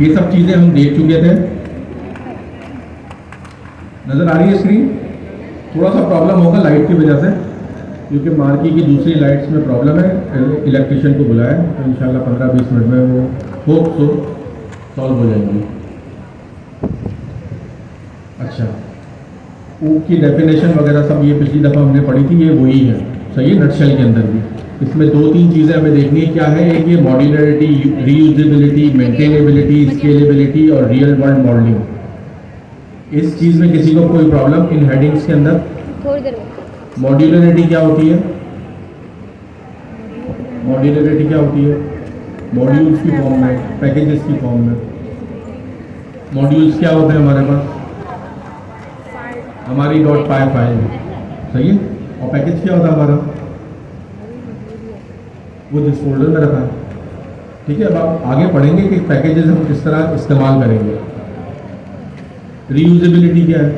ये सब चीज़ें हम देख चुके थे। नज़र आ रही है स्क्रीन? थोड़ा सा प्रॉब्लम होगा लाइट की वजह से, क्योंकि मार्की की दूसरी लाइट्स में प्रॉब्लम है। इलेक्ट्रिशियन को बुलाया तो इंशाल्लाह 15-20 मिनट में वो होप सो सॉल्व हो जाएंगी। अच्छा, ऊप की डेफिनेशन वगैरह सब ये पिछली दफ़ा हमने पढ़ी थी, ये वही है, सही है। नटशेल के अंदर भी इसमें 2-3 चीज़ें हमें देखनी है क्या है। एक ये मॉड्यूलरिटी, रीयूजेबिलिटी, मेंटेनेबिलिटी, स्केलेबिलिटी और रियल वर्ल्ड मॉडलिंग। इस चीज़ में किसी को कोई प्रॉब्लम इन हेडिंग्स के अंदर? थोड़ी देर में। मॉड्यूलरिटी क्या होती है? मॉड्यूलरिटी क्या होती है? मॉड्यूल्स की फॉर्म में, पैकेजेस की फॉर्म में। मॉड्यूल्स क्या होते हैं हमारे पास? हमारी .py फाइल, सही है। और पैकेज क्या होता है हमारा? वो जिस फोल्डर में रखा है, ठीक है। अब आप आगे पढ़ेंगे कि पैकेजेस हम किस तरह इस्तेमाल करेंगे। रीयूजेबिलिटी क्या है?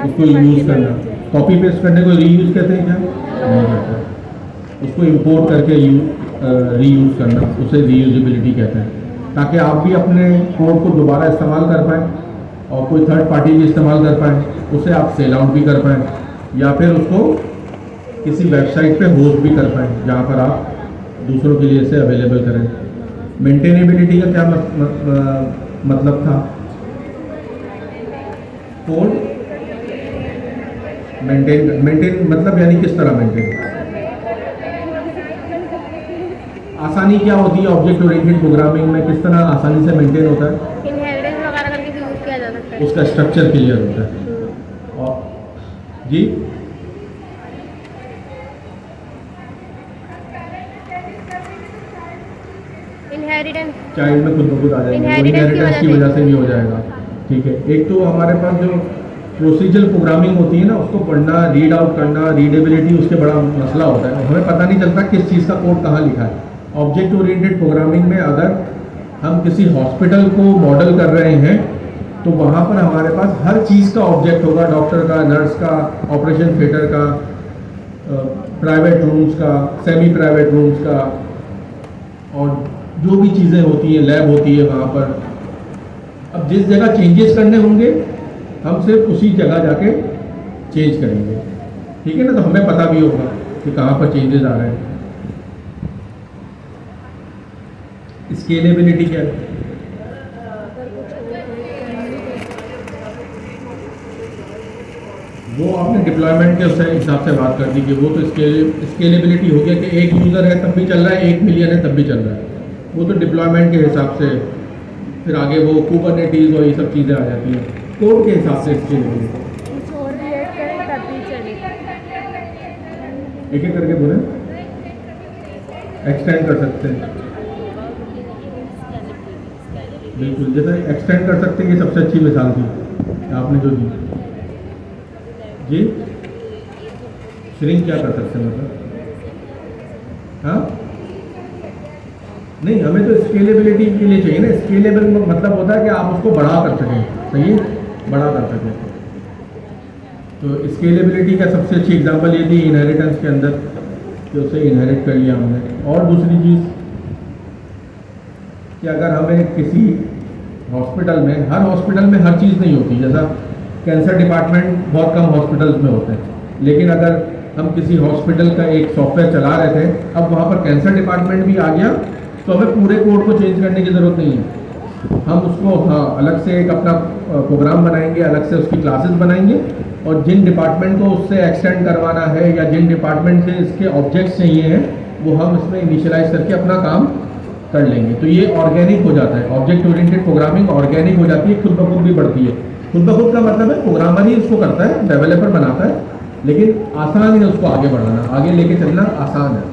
उसको यूज़ करना, कॉपी पेस्ट करने को रीयूज कहते हैं क्या? नहीं कहते। उसको इंपोर्ट करके रीयूज करना, उसे रीयूजेबिलिटी कहते हैं। ताकि आप भी अपने कोड को दोबारा इस्तेमाल कर पाएँ और कोई थर्ड पार्टी भी इस्तेमाल कर पाएँ, उसे आप सेल आउट भी कर पाएँ या फिर उसको किसी वेबसाइट पे होस्ट भी कर पाएँ जहाँ पर आप दूसरों के लिए इसे अवेलेबल करें। मेंटेनेबिलिटी का क्या मतलब था? कोड मेंटेन मतलब यानी किस तरह मेंटेन? आसानी क्या होती है ऑब्जेक्ट ओरिएंटेड प्रोग्रामिंग में, किस तरह आसानी से मेंटेन होता है? इनहेरिटेंस वगैरह करके यूज किया जा सकता है। उसका स्ट्रक्चर क्लियर होता है। और जी इनहेरिटेंस चाइल्ड में खुद ब खुद आ जाएंगे, इनहेरिटेंस की वजह से भी हो जाएगा, ठीक है। एक तो हमारे पास जो प्रोसीजरल प्रोग्रामिंग होती है ना, उसको पढ़ना, रीड आउट करना, रीडेबिलिटी, उसके बड़ा मसला होता है। हमें पता नहीं चलता किस चीज़ का कोड कहाँ लिखा है। ऑब्जेक्ट ओरिएंटेड प्रोग्रामिंग में अगर हम किसी हॉस्पिटल को मॉडल कर रहे हैं तो वहाँ पर हमारे पास हर चीज़ का ऑब्जेक्ट होगा, डॉक्टर का, नर्स का, ऑपरेशन थिएटर का, प्राइवेट रूम्स का, सेमी प्राइवेट रूम्स का, और जो भी चीज़ें होती हैं, लैब होती है वहाँ पर। अब जिस जगह चेंजेस करने होंगे हम सिर्फ उसी जगह जाके चेंज करेंगे, ठीक है ना। तो हमें पता भी होगा कि कहाँ पर चेंजेस आ रहे हैं। स्केलेबिलिटी क्या है? वो आपने डिप्लॉयमेंट के उस हिसाब से बात कर दी कि वो तो स्केलेबिलिटी हो गया कि एक यूज़र है तब भी चल रहा है, 1 मिलियन है तब भी चल रहा है। वो तो डिप्लॉयमेंट के हिसाब से, फिर आगे वो कुबरनेटीज और ये सब चीज़ें आ जाती हैं कोड के हिसाब से। स्केलेबिलिटी एक एक करके बोले, एक्सटेंड कर सकते हैं, बिल्कुल। जैसे एक्सटेंड कर सकते हैं, ये सबसे अच्छी मिसाल थी आपने जो दी जी। श्रिंक क्या कर सकते हैं मतलब? हाँ नहीं, हमें तो स्केलेबिलिटी के लिए चाहिए ना। स्केलेबल मतलब होता है कि आप उसको बड़ा कर सकें, सही है, बड़ा कर सकें। तो स्केलेबिलिटी का सबसे अच्छी एग्जांपल ये थी इनहेरिटेंस के अंदर कि उसे इनहेरिट कर लिया हमने। और दूसरी चीज़ कि अगर हमें किसी हॉस्पिटल में, हर हॉस्पिटल में हर चीज़ नहीं होती, जैसा कैंसर डिपार्टमेंट बहुत कम हॉस्पिटल्स में होते हैं, लेकिन अगर हम किसी हॉस्पिटल का एक सॉफ्टवेयर चला रहे थे, अब वहाँ पर कैंसर डिपार्टमेंट भी आ गया, तो हमें पूरे कोड को चेंज करने की ज़रूरत नहीं है। हम उसको अलग से एक अपना प्रोग्राम बनाएंगे, अलग से उसकी क्लासेस बनाएंगे, और जिन डिपार्टमेंट को उससे एक्सटेंड करवाना है या जिन डिपार्टमेंट से इसके ऑब्जेक्ट्स चाहिए हैं वो हम इसमें इनिशियलाइज करके अपना काम कर लेंगे। तो ये ऑर्गेनिक हो जाता है, ऑब्जेक्ट ओरिएंटेड प्रोग्रामिंग ऑर्गेनिक हो जाती है, खुद ब खुद भी बढ़ती है। खुद ब खुद का मतलब है प्रोग्रामर ही उसको करता है, डेवलपर बनाता है, लेकिन आसान है उसको आगे बढ़ाना, आगे लेके चलना आसान है।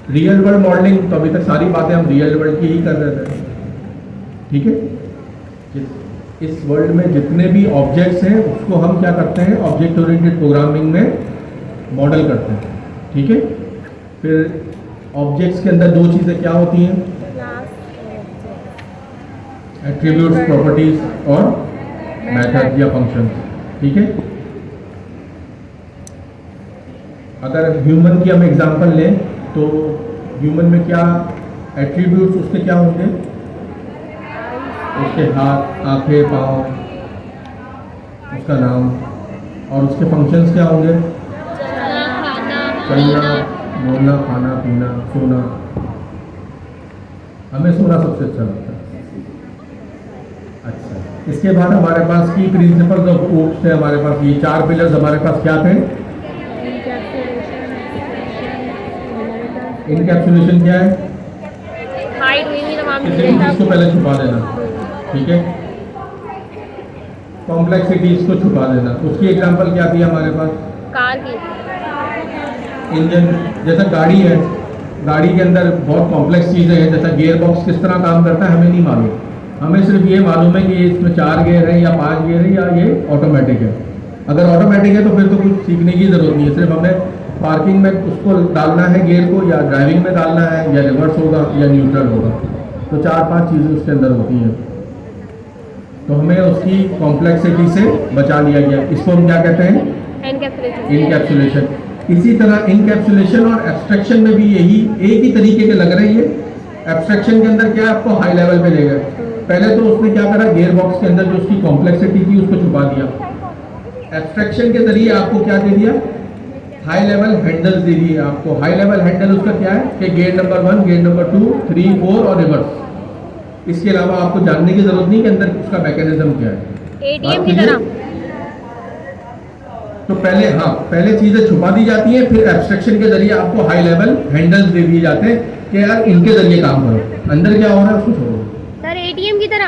रियल वर्ल्ड मॉडलिंग, तो अभी तक सारी बातें हम रियल वर्ल्ड की ही कर रहे थे, ठीक है। इस वर्ल्ड में जितने भी ऑब्जेक्ट्स हैं उसको हम क्या करते हैं, ऑब्जेक्ट ओरिएंटेड प्रोग्रामिंग में मॉडल करते हैं, ठीक है। फिर ऑब्जेक्ट्स के अंदर दो चीज़ें क्या होती हैं, एट्रीब्यूट्स, प्रॉपर्टीज और मेथड या फंक्शन, ठीक है। अगर ह्यूमन की हम एग्जांपल लें तो ह्यूमन में क्या एट्रीब्यूट्स उसके क्या होंगे? उसके हाथ, आंखें, पाँव, उसका नाम, और उसके फंक्शंस क्या होंगे? चलना, बोलना, खाना पीना, सोना। हमें सोना सबसे अच्छा लगता है। अच्छा, इसके बाद हमारे पास की प्रिंसिपल्स ऑफ ओप्स है। हमारे पास ये 4 पिलर्स हमारे पास क्या थे? इनकैप्सुलेशन क्या है? हाइड हुई हुई तमाम किसी भी चीज़ को पहले छुपा देना, ठीक है। कॉम्प्लेक्सिटीज को छुपा देना। उसकी एग्जांपल क्या थी हमारे पास? कार की। इंजन, जैसा गाड़ी है, गाड़ी के अंदर बहुत कॉम्प्लेक्स चीज़ें हैं। जैसा गियर बॉक्स किस तरह काम करता है हमें नहीं मालूम। हमें सिर्फ ये मालूम है कि इसमें 4 गियर है या 5 गियर है या ये ऑटोमेटिक है। अगर ऑटोमेटिक है तो फिर तो कुछ सीखने की ज़रूरत नहीं है। सिर्फ हमें पार्किंग में उसको डालना है गियर को, या ड्राइविंग में डालना है, या रिवर्स होगा या न्यूट्रल होगा। तो 4-5 चीज़ें उसके अंदर होती हैं। तो हमें उसकी कॉम्प्लेक्सिटी से बचा लिया गया। इसको हम क्या कहते हैं? इनकैप्सुलेशन। इसी तरह इनकैप्सुलेशन और एब्स्ट्रैक्शन में भी यही एक ही तरीके के लग रहे हैं। एब्स्ट्रैक्शन के अंदर क्या है, आपको हाई लेवल पे ले गए। पहले तो उसने क्या करा, गियर बॉक्स के अंदर जो उसकी कॉम्प्लेक्सिटी थी उसको छुपा दिया। एब्स्ट्रैक्शन के जरिए आपको क्या दे दिया? हाई लेवल हैंडल्स दे दिए आपको। हाई लेवल हैंडल उसका क्या है कि गियर नंबर 1, गियर नंबर 2, 3, 4 और रिवर्स। इसके अलावा आपको जानने की जरूरत नहीं कि अंदर उसका मैकेनिज्म क्या है। एटीएम की तरह। तो पहले चीजें छुपा दी जाती हैं, फिर एब्स्ट्रैक्शन के जरिए आपको हाई लेवल हैंडल्स दे दिए जाते हैं कि यार इनके जरिए काम करो। अंदर क्या हो रहा है उसको छोड़ो। सर एटीएम की तरह।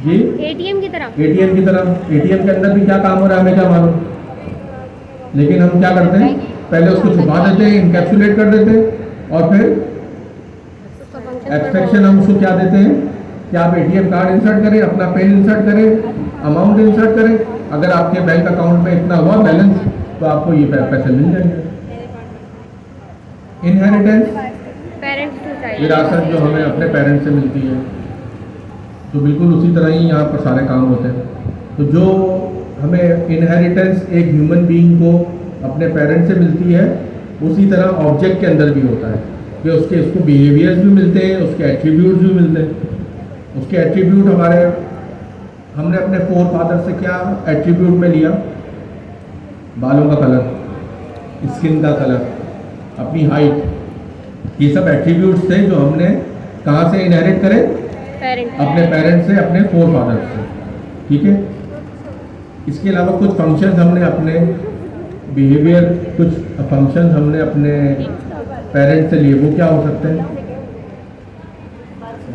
जी, एटीएम की तरह। एटीएम की तरह। एटीएम के अंदर भी क्या काम हो रहा है हमें क्या मालूम, लेकिन हम क्या करते हैं, पहले उसको छुपा देते हैं, इनकैप्सुलेट कर देते हैं, और फिर एब्स्ट्रैक्शन हम उसको क्या देते हैं कि आप एटीएम कार्ड इंसर्ट करें, अपना पिन इंसर्ट करें, अमाउंट इंसर्ट करें। अगर आपके बैंक अकाउंट में इतना हुआ बैलेंस तो आपको ये पैसे मिल जाएंगे। इनहेरिटेंस, विरासत जो हमें अपने पेरेंट्स से मिलती है, तो बिल्कुल उसी तरह ही यहाँ पर सारे काम होते हैं। तो जो हमें इनहेरिटेंस एक ह्यूमन बीइंग को अपने पेरेंट्स से मिलती है, उसी तरह ऑब्जेक्ट के अंदर भी होता है कि उसको बिहेवियर्स भी मिलते हैं, उसके एट्रीब्यूट्स भी मिलते हैं। उसके एट्रीब्यूट हमने अपने फोर फादर से क्या एट्रीब्यूट में लिया? बालों का कलर, स्किन का कलर, अपनी हाइट, ये सब एट्रीब्यूट्स थे जो हमने कहाँ से इनहेरिट करे? अपने पेरेंट्स से, अपने फोर फादर से, ठीक है। इसके अलावा कुछ फंक्शंस हमने अपने बिहेवियर, कुछ फंक्शंस हमने अपने पेरेंट्स से लिए। वो क्या हो सकते हैं?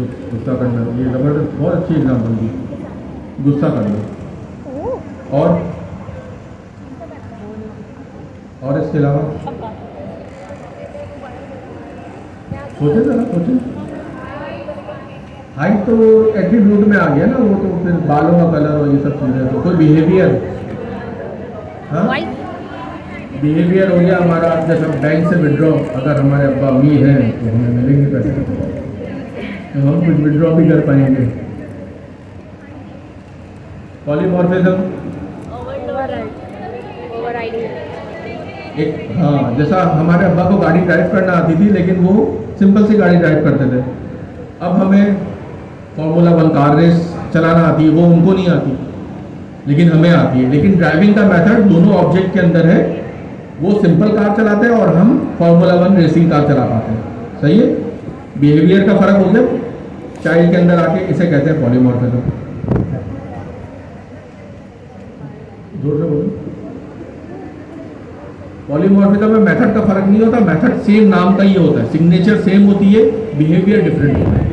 गुस्सा करना, ये ज़बरदस्त, बहुत अच्छी एग्जाम्पल दी। गुस्सा करना, और इसके अलावा सोचे जरा, सोचे। हाइट तो एट्रीब्यूट में आ गया ना, वो तो फिर बालों का कलर और ये सब चीज़ें। तो कोई बिहेवियर, हाँ बिहेवियर हो गया हमारा। जैसे बैंक से विड्रॉ, अगर हमारे अब्बा अमीर हैं तो हमें मिलेंगे पैसे, तो हम कुछ विड्रॉ भी कर पाएंगे। पॉलीमॉर्फिज्म, एक, हाँ, जैसा हमारे अब्बा को गाड़ी ड्राइव करना आती थी, लेकिन वो सिंपल सी गाड़ी ड्राइव करते थे। अब हमें फार्मूला 1 कार रेस चलाना आती है, वो उनको नहीं आती, लेकिन हमें आती है। लेकिन ड्राइविंग का मेथड दोनों ऑब्जेक्ट के अंदर है। वो सिंपल कार चलाते हैं और हम फार्मूला 1 रेसिंग कार चला पाते हैं। सही है, बिहेवियर का फर्क हो गया चाइल्ड के अंदर आके, इसे कहते हैं पॉलीमॉर्फिज्म। जोर से बोलो। पॉलीमॉर्फिज्म में मेथड का फर्क नहीं होता, मेथड सेम नाम का ही होता है, सिग्नेचर सेम होती है, बिहेवियर डिफरेंट होता है।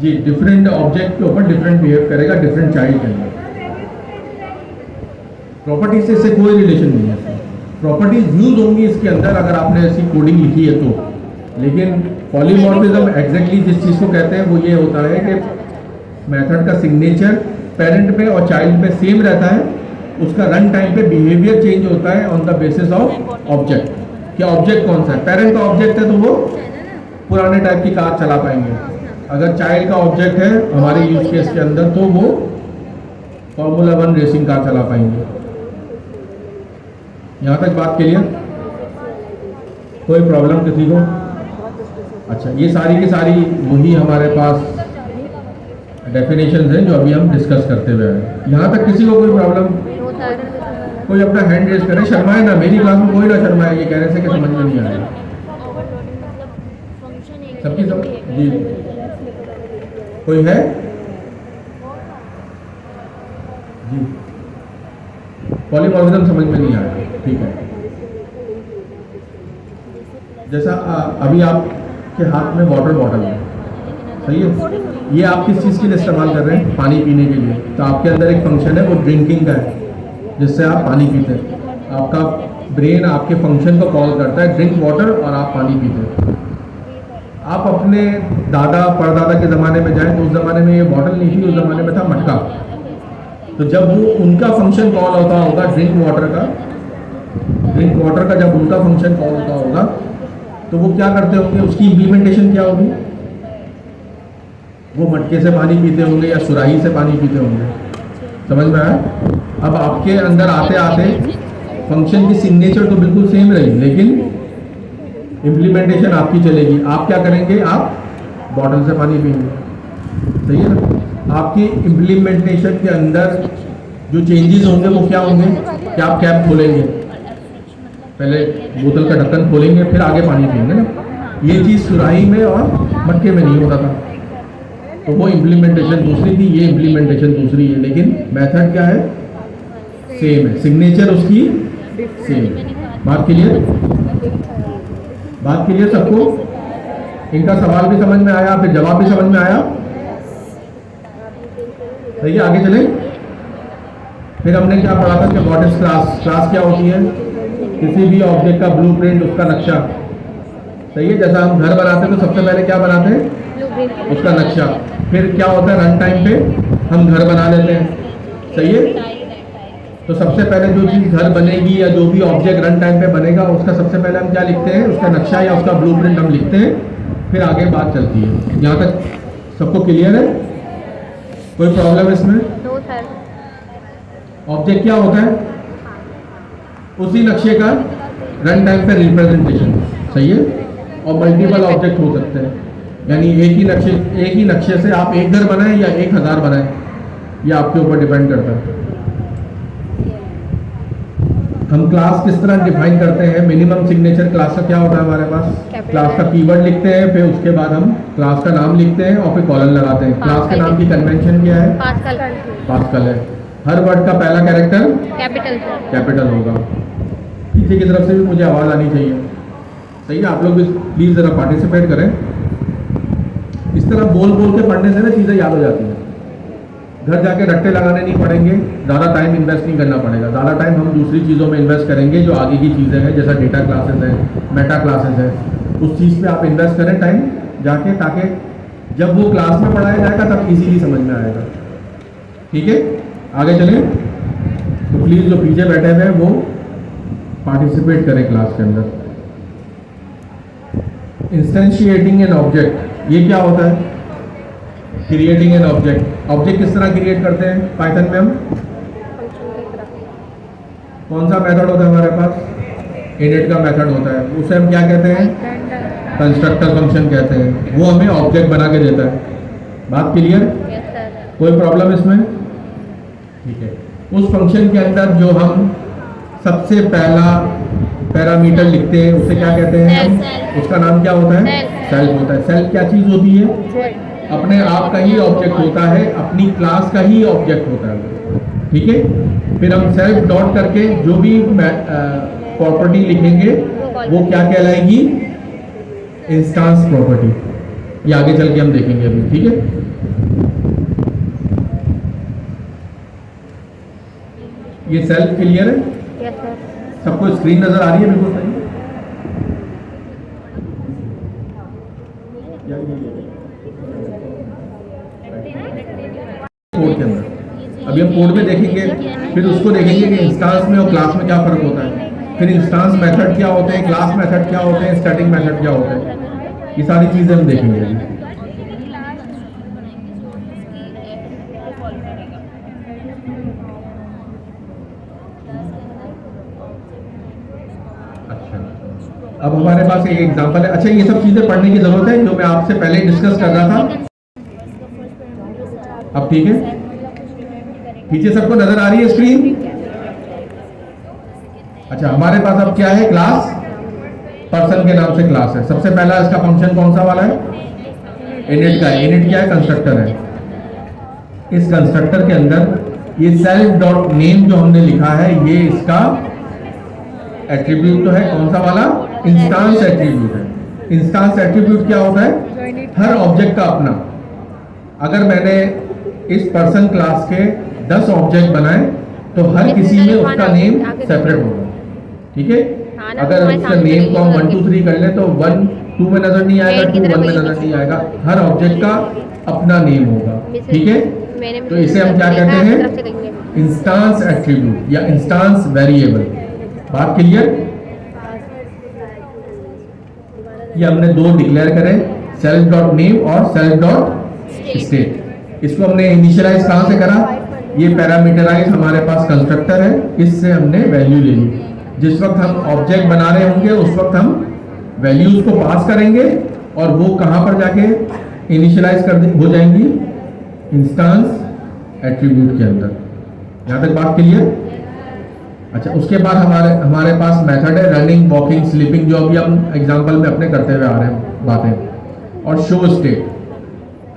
जी, डिफरेंट ऑब्जेक्ट के ऊपर डिफरेंट बिहेव करेगा डिफरेंट चाइल्ड के अंदर। प्रॉपर्टी से इससे कोई रिलेशन नहीं है। प्रॉपर्टीज यूज होंगी इसके अंदर अगर आपने ऐसी कोडिंग लिखी है तो, लेकिन पॉलीमॉर्फिज्म एग्जैक्टली जिस चीज़ को कहते हैं वो ये होता है कि मेथड का सिग्नेचर पेरेंट पे और चाइल्ड पे सेम रहता है, उसका रन टाइम पे बिहेवियर चेंज होता है on the basis of object. क्या ऑब्जेक्ट कौन सा है? पेरेंट का ऑब्जेक्ट है तो वो पुराने टाइप की कार चला पाएंगे। अगर चाइल्ड का ऑब्जेक्ट है हमारे यूज केस के अंदर तो वो फार्मूला 1 रेसिंग कार चला पाएंगे। यहाँ तक बात क्लियर? कोई प्रॉब्लम किसी को? अच्छा, ये सारी की सारी वही हमारे पास डेफिनेशन हैं जो अभी हम डिस्कस करते हुए आए। यहाँ तक किसी को कोई प्रॉब्लम? No sir. कोई अपना हैंड रेज करे, शर्माए ना, मेरी क्लास में कोई ना शर्माए, ये कहने से कि समझ में नहीं आएगा। सबकी सब जी, कोई है जी? पॉलीमॉर्फिज्म समझ में नहीं आया, ठीक है। जैसा अभी आपके हाथ में वाटर बॉटल है, सही है, ये आप किस चीज़ के लिए इस्तेमाल कर रहे हैं? पानी पीने के लिए। तो आपके अंदर एक फंक्शन है वो ड्रिंकिंग का है, जिससे आप पानी पीते हैं। आपका ब्रेन आपके फंक्शन को कॉल करता है ड्रिंक वाटर, और आप पानी पीते हैं। आप अपने दादा परदादा के ज़माने में जाएं तो उस ज़माने में ये बॉटल नहीं थी, उस ज़माने में था मटका। तो जब वो उनका फंक्शन कॉल होता होगा ड्रिंक वाटर का जब उनका फंक्शन कॉल होता होगा तो वो क्या करते होंगे, उसकी इम्प्लीमेंटेशन क्या होगी? वो मटके से पानी पीते होंगे या सुराही से पानी पीते होंगे। समझ में आया? अब आपके अंदर आते आते फंक्शन की सिग्नेचर तो बिल्कुल सेम रही, लेकिन इम्प्लीमेंटेशन आपकी चलेगी। आप क्या करेंगे? आप बॉटल से पानी पिएंगे, सही है ना? आपकी इम्प्लीमेंटेशन के अंदर जो चेंजेस होंगे वो क्या होंगे कि आप कैप खोलेंगे, पहले बोतल का ढक्कन खोलेंगे, फिर आगे पानी पिएंगे ना। ये चीज़ सुराही में और मटके में नहीं होता था। तो वो इम्प्लीमेंटेशन दूसरी थी, ये इम्प्लीमेंटेशन दूसरी है, लेकिन मेथड क्या है? सेम है, सिग्नेचर उसकी सेम है। बात क्लियर? बात क्लियर सबको? इनका सवाल भी समझ में आया, फिर जवाब भी समझ में आया? सही है, आगे चले। फिर हमने क्या पढ़ा था कि व्हाट इज क्लास? क्लास क्या होती है? किसी भी ऑब्जेक्ट का ब्लूप्रिंट, उसका नक्शा। सही है, जैसा हम घर बनाते हैं तो सबसे पहले क्या बनाते हैं? उसका नक्शा। फिर क्या होता है, रन टाइम पे हम घर बना लेते हैं, सही है। तो सबसे पहले जो चीज़ घर बनेगी या जो भी ऑब्जेक्ट रन टाइम पे बनेगा, उसका सबसे पहले हम क्या लिखते हैं? उसका नक्शा या उसका ब्लूप्रिंट हम लिखते हैं, फिर आगे बात चलती है। यहाँ तक सबको क्लियर है? कोई प्रॉब्लम है इसमें? No sir. ऑब्जेक्ट क्या होता है? उसी नक्शे का रन टाइम पे रिप्रेजेंटेशन, सही है। और मल्टीपल ऑब्जेक्ट हो सकते हैं, यानी एक ही नक्शे से आप एक घर बनाएं या 1000 बनाएं, ये आपके ऊपर डिपेंड करता है। हम क्लास किस तरह डिफाइन करते हैं? मिनिमम सिग्नेचर क्लास का क्या होता है हमारे पास? क्लास का कीवर्ड लिखते हैं, फिर उसके बाद हम क्लास का नाम लिखते हैं और फिर कॉलन लगाते हैं। क्लास के नाम की कन्वेंशन क्या है? पास्कल है। हर वर्ड का पहला कैरेक्टर कैपिटल होगा। पीछे की तरफ से भी मुझे आवाज़ आनी चाहिए, सही है। आप लोग भी प्लीज़ ज़रा पार्टिसिपेट करें। इस तरह बोल बोल के पढ़ने से ना चीज़ें याद हो जाती हैं। घर जाके रट्टे लगाने नहीं पड़ेंगे, ज़्यादा टाइम इन्वेस्ट नहीं करना पड़ेगा। ज़्यादा टाइम हम दूसरी चीज़ों में इन्वेस्ट करेंगे जो आगे की चीज़ें हैं, जैसा डेटा क्लासेस हैं, मेटा क्लासेस हैं, उस चीज़ पे आप इन्वेस्ट करें टाइम जाके, ताकि जब वो क्लास में पढ़ाया जाएगा तब इजीली समझ में आएगा। ठीक है, आगे चलें। तो प्लीज़ जो पीछे बैठे हुए हैं वो पार्टिसिपेट करें क्लास के अंदर। इंस्टेंशिएटिंग एन ऑब्जेक्ट, ये क्या होता है? Creating an object. ऑब्जेक्ट किस तरह क्रिएट करते हैं पाइथन में हम? कौन सा मेथड होता है हमारे पास? इनिट का मेथड होता है, उसे हम क्या कहते हैं? कंस्ट्रक्टर फंक्शन कहते हैं। वो हमें ऑब्जेक्ट बना के देता है। बात क्लियर? कोई प्रॉब्लम इसमें? ठीक है। उस फंक्शन के अंदर जो हम सबसे पहला पैरामीटर लिखते हैं उसे क्या कहते हैं? उसका नाम क्या होता है? सेल्फ होता है। सेल्फ क्या चीज़ होती है? अपने आप का ही ऑब्जेक्ट होता है, अपनी क्लास का ही ऑब्जेक्ट होता है। ठीक है, फिर हम सेल्फ डॉट करके जो भी प्रॉपर्टी लिखेंगे वो क्या कहलाएगी? Instance property. ये आगे चल के हम देखेंगे अभी, ठीक है। ये सेल्फ क्लियर है? Yes sir. सबको स्क्रीन नजर आ रही है? बिल्कुल सही। कोड के अंदर अभी हम कोड में देखेंगे, फिर उसको देखेंगे कि इंस्टांस में और क्लास में क्या फर्क होता है, फिर इंस्टांस मेथड क्या होते हैं, क्लास मेथड क्या होते हैं, स्टैटिक मेथड क्या होते हैं, ये सारी चीजें हम देखेंगे अभी। अच्छा, अब हमारे पास एक एग्जांपल है। अच्छा, ये सब चीज़ें पढ़ने की ज़रूरत है जो मैं आपसे पहले डिस्कस कर रहा था। अब ठीक है, पीछे सबको नजर आ रही है स्क्रीन? अच्छा, हमारे पास अब क्या है? क्लास, पर्सन के नाम से क्लास है। सबसे पहला इसका फंक्शन कौन सा वाला है? इनिट का है। इनिट क्या है? कंस्ट्रक्टर है। इस कंस्ट्रक्टर के अंदर ये सेल्फ डॉट नेम जो हमने लिखा है, ये इसका एट्रीब्यूट तो है। कौन सा वाला? इंस्टांस एट्रीब्यूट है। इंस्टांस एट्रीब्यूट क्या होता है? हर ऑब्जेक्ट का अपना। अगर मैंने इस पर्सन क्लास के 10 ऑब्जेक्ट बनाए तो हर किसी में उसका नेम सेपरेट होगा। ठीक है, अगर उसका नेम को हम 1 2 3 कर ले तो 1 2 में नजर नहीं आएगा, 2 1 में नजर नहीं आएगा। हर ऑब्जेक्ट का अपना नेम होगा। ठीक है, तो इसे हम क्या कहते हैं? इंस्टांस एट्रीब्यूट या इंस्टांस वेरिएबल। बात क्लियर? ये हमने दो डिक्लेयर करें, सेल्फ डॉट नेम और सेल्फ डॉट स्टेट। इसको हमने इनिशियलाइज कहां से करा? ये पैरामीटराइज हमारे पास कंस्ट्रक्टर है, इससे हमने वैल्यू ले ली। जिस वक्त हम ऑब्जेक्ट बना रहे होंगे उस वक्त हम वैल्यूज को पास करेंगे और वो कहां पर जाके इनिशियलाइज हो जाएंगी? इंस्टांस एट्रीब्यूट के अंदर। यहां तक बात क्लियर? अच्छा, उसके बाद हमारे पास मेथड है रनिंग, वॉकिंग, स्लीपिंग, जो अभी हम एग्जांपल में अपने करते हुए आ रहे हैं बातें। और शो स्टेट,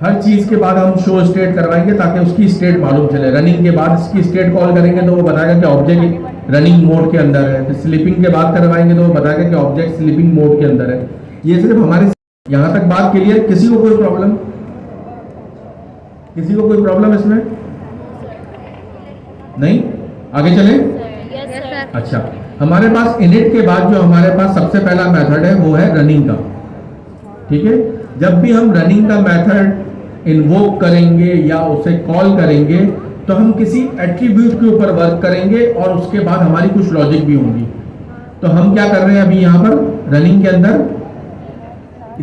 हर चीज के बाद हम शो स्टेट करवाएंगे ताकि उसकी स्टेट मालूम चले। रनिंग के बाद इसकी स्टेट कॉल करेंगे तो वो बताएगा कि ऑब्जेक्ट रनिंग मोड के अंदर है। फिर स्लीपिंग के बाद करवाएंगे तो वो बताएगा कि ऑब्जेक्ट स्लीपिंग मोड के अंदर है। ये सिर्फ हमारे, यहां तक बात क्लियर? किसी को कोई प्रॉब्लम? किसी को कोई प्रॉब्लम इसमें नहीं? आगे चले? अच्छा, हमारे पास इनिट के बाद जो हमारे पास सबसे पहला मेथड है वो है रनिंग का। ठीक है, जब भी हम रनिंग का मेथड इन्वोक करेंगे या उसे कॉल करेंगे तो हम किसी एट्रीब्यूट के ऊपर वर्क करेंगे और उसके बाद हमारी कुछ लॉजिक भी होंगी। तो हम क्या कर रहे हैं अभी यहाँ पर रनिंग के अंदर?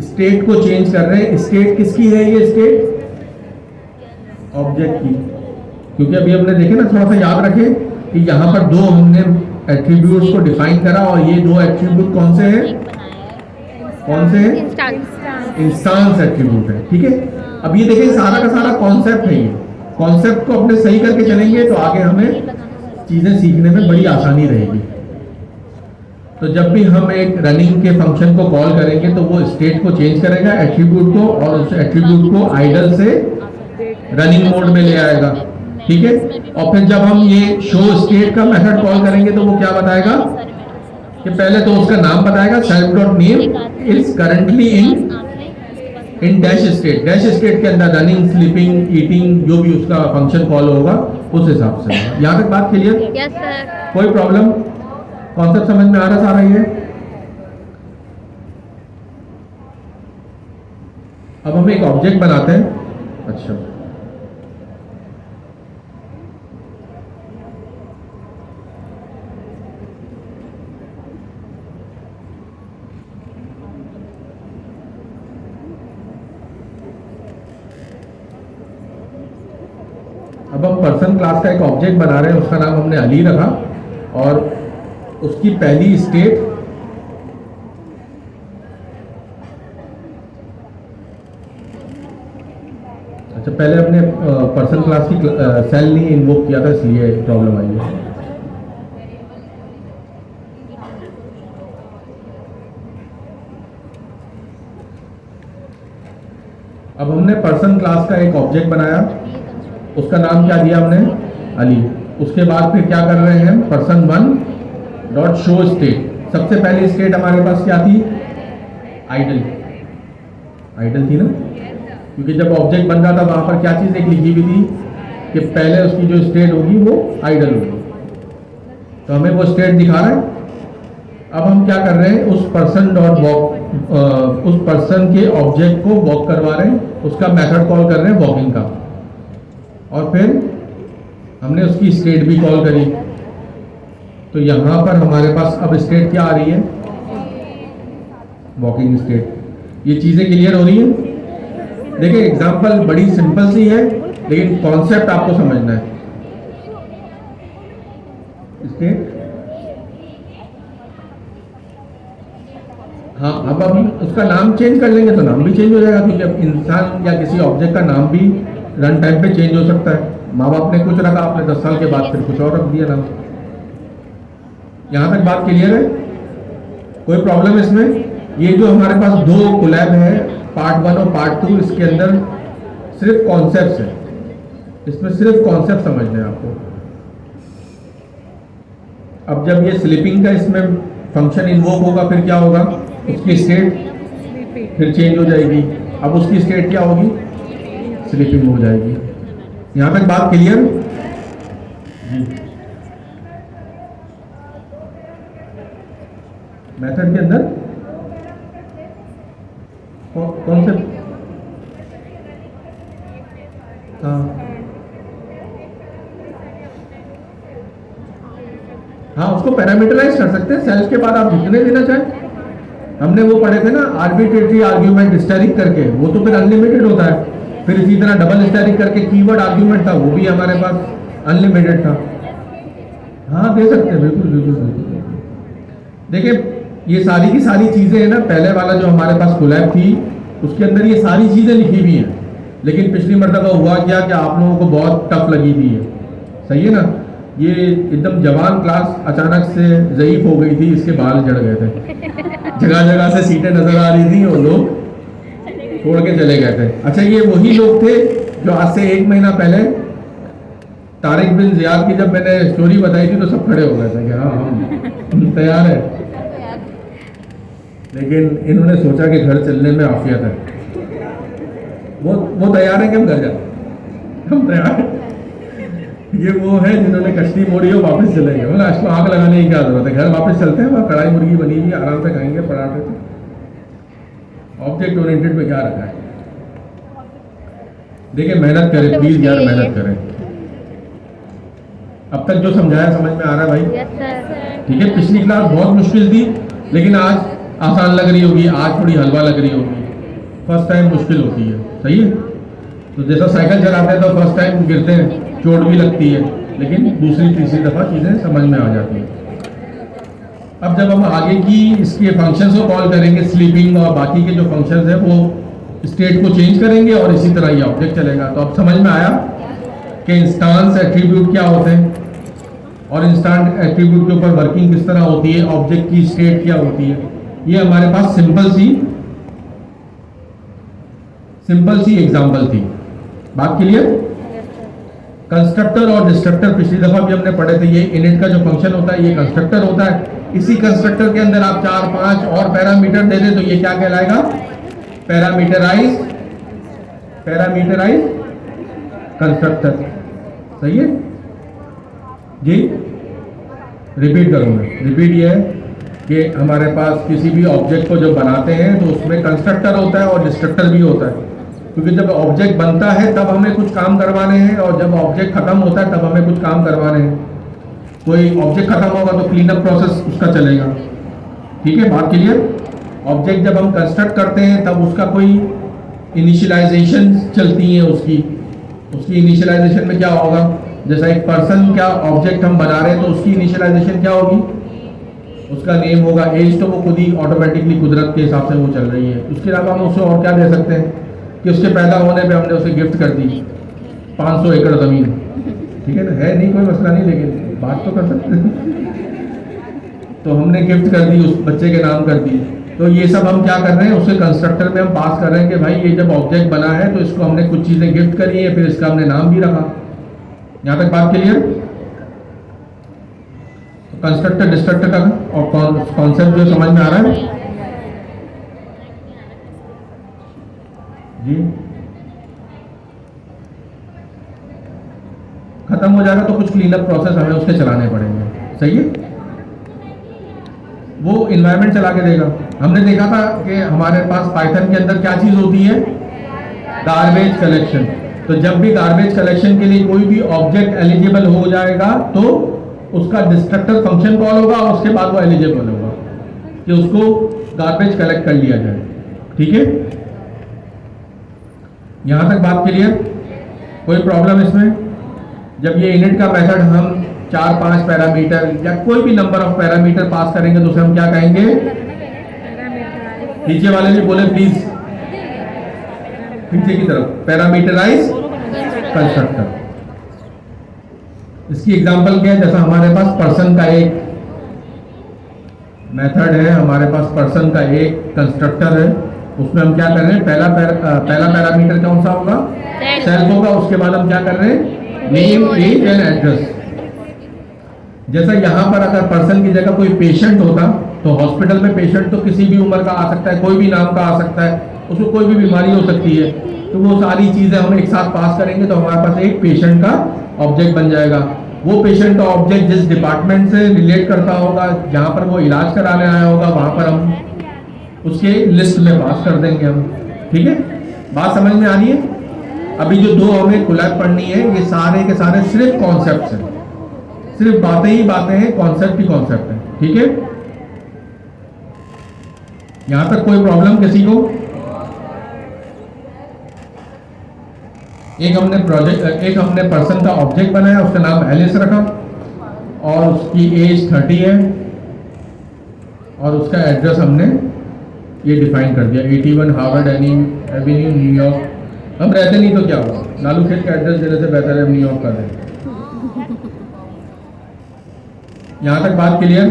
स्टेट को चेंज कर रहे हैं। स्टेट किसकी है? ये स्टेट ऑब्जेक्ट की। क्योंकि अभी हमने देखे ना, थोड़ा सा याद रखें कि यहाँ पर दो हमने एट्रीब्यूट्स को डिफाइन करा और ये दो एट्रीब्यूट कौन से हैं? कौन से हैं? इंस्टांस एट्रीब्यूट है। ठीक है, अब ये देखें सारा का सारा कॉन्सेप्ट है। ये कॉन्सेप्ट को अपने सही करके चलेंगे तो आगे हमें चीजें सीखने में बड़ी आसानी रहेगी। तो जब भी हम एक रनिंग के फंक्शन को कॉल करेंगे तो वो स्टेट को चेंज करेगा, एट्रीब्यूट को, और उस एट्रीब्यूट को आइडल से रनिंग मोड में ले आएगा। ठीक है, और फिर जब हम ये शो स्टेट का मेथड कॉल करेंगे तो वो क्या बताएगा कि पहले तो उसका नाम बताएगा, self dot name is currently in dash state. Dash state के अंदर रनिंग, स्लीपिंग, ईटिंग, जो भी उसका फंक्शन कॉल होगा उस हिसाब से। यहाँ तक बात क्लियर? Yes sir. कोई प्रॉब्लम? कॉन्सेप्ट समझ में आ रहा है? अब हम एक ऑब्जेक्ट बनाते हैं। अच्छा, अब हम पर्सन क्लास का एक ऑब्जेक्ट बना रहे हैं, उसका नाम हमने अली रखा और उसकी पहली स्टेट अच्छा, पहले अपने पर्सन क्लास की सेल नहीं इन्वोक किया था इसलिए प्रॉब्लम आई है। अब हमने पर्सन क्लास का एक ऑब्जेक्ट बनाया, उसका नाम क्या दिया हमने? अली। उसके बाद फिर क्या कर रहे हैं? Person 1 dot show state. सबसे पहली स्टेट हमारे पास क्या थी? आइडल। आइडल थी ना, क्योंकि जब ऑब्जेक्ट बन रहा था वहां पर क्या चीज एक लिखी हुई थी कि पहले उसकी जो स्टेट होगी वो आइडल होगी। तो हमें वो स्टेट दिखा रहा है। अब हम क्या कर रहे हैं? उस पर्सन डॉट वॉक, उस पर्सन के ऑब्जेक्ट को वॉक करवा रहे हैं, उसका मेथड कॉल कर रहे हैं वॉकिंग का, और फिर हमने उसकी स्टेट भी कॉल करी। तो यहां पर हमारे पास अब स्टेट क्या आ रही है? Walking state. ये चीजें क्लियर हो रही है? देखिए एग्जांपल बड़ी सिंपल सी है लेकिन कॉन्सेप्ट आपको समझना है। स्टेट हाँ, अब अभी उसका नाम चेंज कर लेंगे तो नाम भी चेंज हो जाएगा, क्योंकि अब इंसान या किसी ऑब्जेक्ट का नाम भी रन टाइम पे चेंज हो सकता है। माँ बाप ने कुछ रखा, आपने 10 साल के बाद फिर कुछ और रख दिया नाम। यहाँ तक बात क्लियर है? कोई प्रॉब्लम इसमें? ये जो हमारे पास दो कोलैब है, पार्ट 1 और पार्ट 2, इसके अंदर सिर्फ कॉन्सेप्ट है, इसमें सिर्फ कॉन्सेप्ट समझने हैं आपको। अब जब ये स्लीपिंग का इसमें फंक्शन इन्वोक होगा, फिर क्या होगा, उसकी स्टेट फिर चेंज हो जाएगी। अब उसकी स्टेट क्या होगी, स्लीपिंग हो जाएगी। यहां तक बात क्लियर? मेथड के अंदर कौन से? हाँ, उसको पैरामीटराइज कर सकते हैं। सेल्स के बाद आप जितने देना चाहें। हमने वो पढ़े थे ना, आर्बिट्रेटरी आर्ग्यूमेंट हिस्टेरिक करके, वो तो फिर अनलिमिटेड होता है। फिर इसी तरह डबल हिस्टेरिक करके कीवर्ड आर्ग्यूमेंट था, वो भी हमारे पास अनलिमिटेड था। हाँ, दे सकते हैं, बिल्कुल बिल्कुल बिल्कुल। देखिए, ये सारी की सारी चीजें है ना, पहले वाला जो हमारे पास कोलैब थी उसके अंदर ये सारी चीजें लिखी हुई हैं, लेकिन पिछली मर्तबा हुआ क्या कि आप लोगों को बहुत टफ लगी थी है। सही है ना? ये एकदम जवान क्लास अचानक से ज़ईफ हो गई थी, इसके बाल जड़ गए थे, जगह जगह से सीटें नजर आ रही थी और लोग छोड़ के चले गए थे। अच्छा, ये वही लोग थे जो आज से 1 महीना पहले तारिक बिन जियाद की जब मैंने स्टोरी बताई थी तो सब खड़े हो गए थे कि हाँ हम तैयार है, लेकिन इन्होंने सोचा कि घर चलने में आफियत है। वो तैयार है कि हम घर जाए? हम तैयार हैं। ये वो है जिन्होंने कश्ती मोड़ी हो, वापस चलेंगे। मतलब इसको आग लगाने की क्या जरूरत है, घर वापस चलते हैं, वहाँ कढ़ाई मुर्गी बनी हुई आराम से खाएंगे पराठे से। ऑब्जेक्ट ओरिएंटेड में क्या रखा है? देखिए, मेहनत करें प्लीज यार, मेहनत करें। अब तक जो समझाया समझ में आ रहा है भाई? ठीक है, पिछली क्लास बहुत मुश्किल थी, लेकिन आज आसान लग रही होगी, आज थोड़ी हलवा लग रही होगी। फर्स्ट टाइम मुश्किल होती है, सही है? तो जैसा साइकिल चलाते हैं तो फर्स्ट टाइम गिरते हैं, चोट भी लगती है, लेकिन दूसरी तीसरी दफा चीजें समझ में आ जाती है। अब जब हम आगे की इसके फंक्शंस को कॉल करेंगे, स्लीपिंग और बाकी के जो फंक्शंस हैं, वो स्टेट को चेंज करेंगे और इसी तरह ये ऑब्जेक्ट चलेगा। तो अब समझ में आया कि इंस्टांस एट्रीब्यूट क्या होते हैं और इंस्टांस एट्रीब्यूट के ऊपर वर्किंग किस तरह होती है, ऑब्जेक्ट की स्टेट क्या होती है। ये हमारे पास सिंपल सी एग्जांपल थी। बात क्लियर? कंस्ट्रक्टर और डिस्ट्रक्टर पिछली दफा भी हमने पढ़े थे। ये इनिट का जो फंक्शन होता है ये कंस्ट्रक्टर होता है। इसी कंस्ट्रक्टर के अंदर आप 4-5 और पैरामीटर दे दें तो ये क्या कहलाएगा? Parameterised constructor. सही है जी? रिपीट करूंगा। रिपीट ये है कि हमारे पास किसी भी ऑब्जेक्ट को जब बनाते हैं तो उसमें कंस्ट्रक्टर होता है और डिस्ट्रक्टर भी होता है, क्योंकि जब ऑब्जेक्ट बनता है तब हमें कुछ काम करवाने हैं और जब ऑब्जेक्ट खत्म होता है तब हमें कुछ काम करवाने हैं। कोई ऑब्जेक्ट खत्म होगा तो क्लीन अप प्रोसेस उसका चलेगा। ठीक है, बात क्लियर? ऑब्जेक्ट जब हम कंस्ट्रक्ट करते हैं तब उसका कोई इनिशियलाइजेशन चलती है। उसकी इनिशियलाइजेशन में क्या होगा? जैसा एक पर्सन क्या ऑब्जेक्ट हम बना रहे हैं तो उसकी इनिशियलाइजेशन क्या होगी? उसका नेम होगा, एज तो वो खुद ही ऑटोमेटिकली कुदरत के हिसाब से वो चल रही है। उसके अलावा हम उसे और क्या दे सकते हैं कि उसके पैदा होने पे हमने उसे गिफ्ट कर दी 500 एकड़ ज़मीन। ठीक है ना? है नहीं, कोई मसला नहीं, लेकिन बात तो कर सकते हैं। तो हमने गिफ्ट कर दी, उस बच्चे के नाम कर दी। तो ये सब हम क्या कर रहे हैं, उसके कंस्ट्रक्टर में हम पास कर रहे हैं कि भाई ये जब ऑब्जेक्ट बना है तो इसको हमने कुछ चीज़ें गिफ्ट करी है, फिर इसका हमने नाम भी रखा। यहाँ तक बात क्लियर? कंस्ट्रक्टर डिस्ट्रक्टर का और कॉन्सेप्ट जो समझ में आ रहा है जी? खत्म हो जाएगा तो कुछ क्लीनअप प्रोसेस हमें उसके चलाने पड़ेंगे। सही है? वो इन्वायरमेंट चला के देगा। हमने देखा था कि हमारे पास पाइथन के अंदर क्या चीज होती है? Garbage collection. तो जब भी गार्बेज कलेक्शन के लिए कोई भी ऑब्जेक्ट एलिजिबल हो जाएगा तो उसका डिस्ट्रक्टर फंक्शन कॉल होगा और उसके बाद वो एलिजिबल होगा कि उसको गार्बेज कलेक्ट कर लिया जाए। ठीक है, यहां तक बात क्लियर? कोई प्रॉब्लम इसमें? जब ये इनिट का मेथड हम 4-5 पैरामीटर या कोई भी नंबर ऑफ पैरामीटर पास करेंगे तो उसे हम क्या कहेंगे? नीचे वाले भी बोले प्लीज, पीछे की तरफ, पैरामीटराइज कंस्ट्रक्टर। इसकी एग्जांपल क्या है, जैसा हमारे पास पर्सन का एक मेथड है, हमारे पास पर्सन का एक कंस्ट्रक्टर है, उसमें हम क्या कर रहे हैं, पहला पैरामीटर कौन सा होगा, सेल्फ होगा। उसके बाद हम क्या कर रहे हैं, नेम, एज एंड एड्रेस। जैसा यहाँ पर अगर पर्सन की जगह कोई पेशेंट होता, तो हॉस्पिटल में पेशेंट तो किसी भी उम्र का आ सकता है, कोई भी नाम का आ सकता है, उसको कोई भी बीमारी हो सकती है, तो वो सारी चीजें हम एक साथ पास करेंगे तो हमारे पास एक पेशेंट का ऑब्जेक्ट बन जाएगा। वो पेशेंट का ऑब्जेक्ट जिस डिपार्टमेंट से रिलेट करता होगा, जहाँ पर वो इलाज कराने आया होगा, वहां पर हम उसके लिस्ट में पास कर देंगे हम। ठीक है, बात समझ में आ रही है। अभी जो दो हमें कोलैब पढ़नी है, ये सारे के सारे सिर्फ कॉन्सेप्ट हैं, सिर्फ बातें ही बातें हैं, कॉन्सेप्ट ही कॉन्सेप्ट है। ठीक है, यहां तक कोई प्रॉब्लम किसी को? एक हमने पर्सन का ऑब्जेक्ट बनाया, उसका नाम एलिस रखा और उसकी एज 30 है और उसका एड्रेस हमने ये डिफाइन कर दिया, 81 हार्वर्ड एवेन्यू, न्यूयॉर्क। हम रहते नहीं तो क्या हुआ, लालू खेत का एड्रेस देने से बेहतर है न्यूयॉर्क का दें। यहां तक बात क्लियर?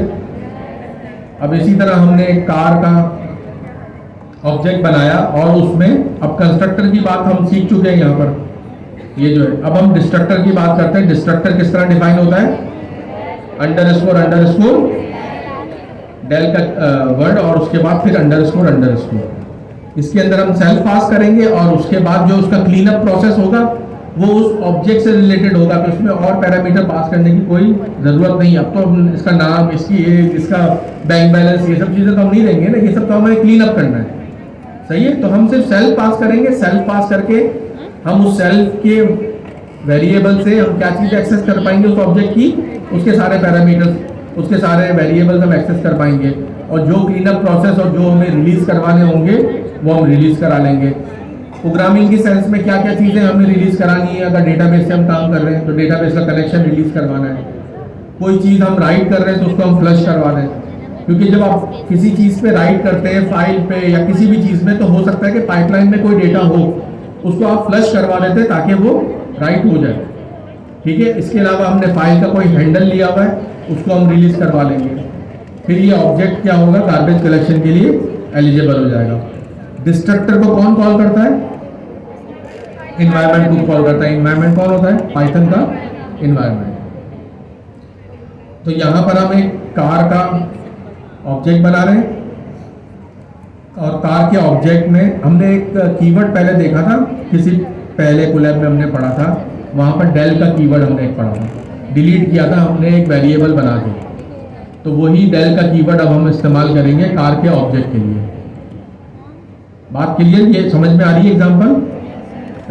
अब इसी तरह हमने एक कार का ऑब्जेक्ट बनाया और उसमें, अब कंस्ट्रक्टर की बात हम सीख चुके हैं यहाँ पर, ये जो है। अब हम डिस्ट्रक्टर की बात करते हैं। डिस्ट्रक्टर किस तरह डिफाइन होता है, अंडरस्कोर डेल का वर्ड और उसके बाद फिर अंडरस्कोर। इसके अंदर हम सेल्फ पास करेंगे और उसके बाद जो उसका क्लीन अप प्रोसेस होगा वो उस ऑब्जेक्ट से रिलेटेड होगा, तो उसमें और पैरामीटर पास करने की कोई जरूरत नहीं। अब तो हम इसका नाम, इसकी एज, इसका बैंक बैलेंस, ये सब चीजें तो हम नहीं देंगे ना, ये सब तो हमें क्लीन अप करना है। सही है, तो हम सिर्फ सेल्फ पास करेंगे। सेल्फ पास करके हम उस सेल्फ के वेरिएबल से हम क्या चीज एक्सेस कर पाएंगे, उस ऑब्जेक्ट की, उसके सारे पैरामीटर्स, उसके सारे वेरिएबल्स हम एक्सेस कर पाएंगे और जो क्लीन अप प्रोसेस और जो हमें रिलीज करवाने होंगे वो हम रिलीज करा लेंगे। प्रोग्रामिंग की सेंस में क्या क्या चीजें हमें रिलीज करानी है, अगर डेटाबेस से हम काम कर रहे हैं तो डेटाबेस का कनेक्शन रिलीज करवाना है। कोई चीज हम राइट कर रहे हैं तो उसको हम फ्लश करवा दें, क्योंकि जब आप किसी चीज पे राइट करते हैं, फाइल पे या किसी भी चीज में, तो हो सकता है कि पाइपलाइन में कोई डेटा हो, उसको आप फ्लश करवा देते हैं ताकि वो राइट हो जाए। ठीक है, इसके अलावा हमने फाइल का कोई हैंडल लिया हुआ है, उसको हम रिलीज करवा लेंगे। फिर ये ऑब्जेक्ट क्या होगा, गार्बेज कलेक्शन के लिए एलिजिबल हो जाएगा। डिस्ट्रक्टर को कौन कॉल करता है, इन्वायरमेंट को कॉल करता है। इन्वायरमेंट कौन होता है, पाइथन का इन्वायरमेंट। तो यहां पर हम एक कार का ऑब्जेक्ट बना रहे हैं और कार के ऑब्जेक्ट में हमने एक कीवर्ड पहले देखा था, किसी पहले कोलैब में हमने पढ़ा था, वहां पर डेल का कीवर्ड हमने एक पढ़ा था, डिलीट किया था हमने एक वेरिएबल बना के, तो वही डेल का कीवर्ड अब हम इस्तेमाल करेंगे कार के ऑब्जेक्ट के लिए। बात क्लियर? ये समझ में आ रही है एग्जांपल?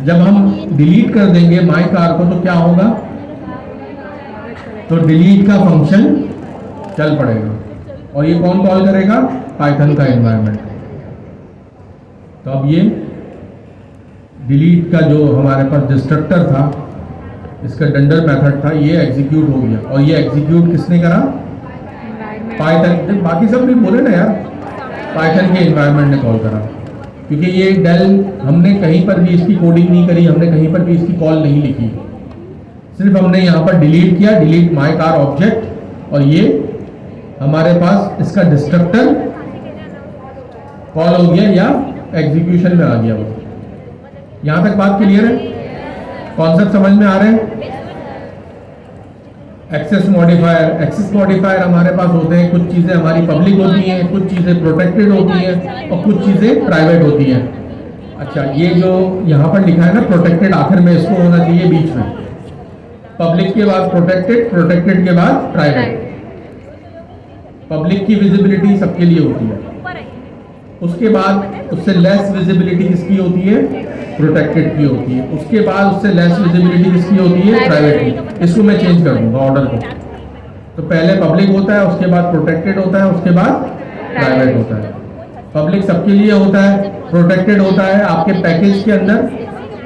जब हम डिलीट कर देंगे माई कार को तो क्या होगा, तो डिलीट का फंक्शन चल पड़ेगा और ये कौन कॉल करेगा, पाइथन का एनवायरनमेंट। तो अब ये डिलीट का जो हमारे पास डिस्ट्रक्टर था, इसका डंडर मेथड था, ये एग्जीक्यूट हो गया और ये एग्जीक्यूट किसने करा, पाइथन। बाकी सब भी बोले ना यार, पाइथन के एनवायरनमेंट ने कॉल करा, क्योंकि ये डेल हमने कहीं पर भी इसकी कोडिंग नहीं करी, हमने कहीं पर भी इसकी कॉल नहीं लिखी, सिर्फ हमने यहाँ पर डिलीट किया, डिलीट माई कार ऑब्जेक्ट, और ये हमारे पास इसका डिस्ट्रक्टर कॉल हो गया या एग्जीक्यूशन में आ गया वो। यहां तक बात क्लियर है, कॉन्सेप्ट समझ में आ रहे हैं? एक्सेस मॉडिफायर हमारे पास होते हैं, कुछ चीजें हमारी पब्लिक होती हैं, कुछ चीजें प्रोटेक्टेड होती हैं और कुछ चीजें प्राइवेट होती हैं। अच्छा, ये जो यहाँ पर लिखा है ना प्रोटेक्टेड, आखिर में इसको होना चाहिए बीच में, पब्लिक के बाद प्रोटेक्टेड, प्रोटेक्टेड के बाद प्राइवेट। पब्लिक की विजिबिलिटी सबके लिए होती है, उसके बाद उससे लेस विजिबिलिटी किसकी होती है, प्रोटेक्टेड की होती है, उसके बाद उससे लेस विजिबिलिटी किसकी होती है, प्राइवेट की। इसको मैं चेंज कर दूंगा ऑर्डर को, तो पहले पब्लिक होता है, उसके बाद प्रोटेक्टेड होता है, उसके बाद प्राइवेट होता है। पब्लिक सबके लिए होता है, प्रोटेक्टेड होता है आपके पैकेज के अंदर,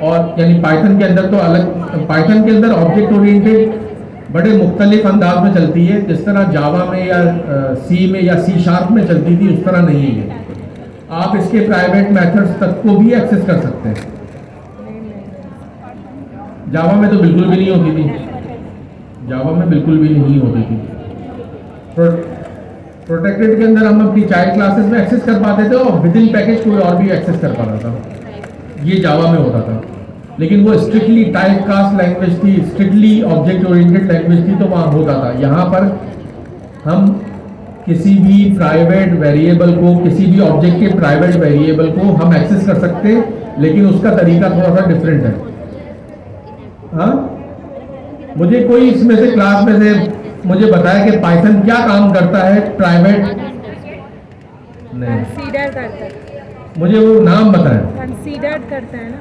और यानी पाइथन के अंदर तो अलग। पाइथन के अंदर ऑब्जेक्ट ओरिएंटेड बड़े मुख्तलिफ अंदाज में चलती है, जिस तरह जावा में या सी में या C# में चलती थी उस तरह नहीं है। आप इसके प्राइवेट मेथड्स तक को भी एक्सेस कर सकते हैं। जावा में तो बिल्कुल भी नहीं होती थी, जावा में बिल्कुल भी नहीं होती थी। प्रोटेक्टेड के अंदर हम अपनी चाइल्ड क्लासेस में एक्सेस कर पाते थे और विद इन पैकेज कोई और भी एक्सेस कर पाता था, ये जावा में होता था। लेकिन वो स्ट्रिक्टली टाइप कास्ट लैंग्वेज थी, स्ट्रिक्टली ऑब्जेक्ट ओरिएंटेड लैंग्वेज थी, तो वहाँ होता था। यहाँ पर हम किसी भी प्राइवेट वेरिएबल को, किसी भी ऑब्जेक्ट के प्राइवेट वेरिएबल को हम एक्सेस कर सकते हैं, लेकिन उसका तरीका थोड़ा सा डिफरेंट है। हाँ, मुझे कोई इसमें से क्लास में से मुझे बताया कि पाइथन क्या काम करता है प्राइवेट, नहीं कंसीडर करता है, मुझे वो नाम बताएं। कंसीडर करता है ना।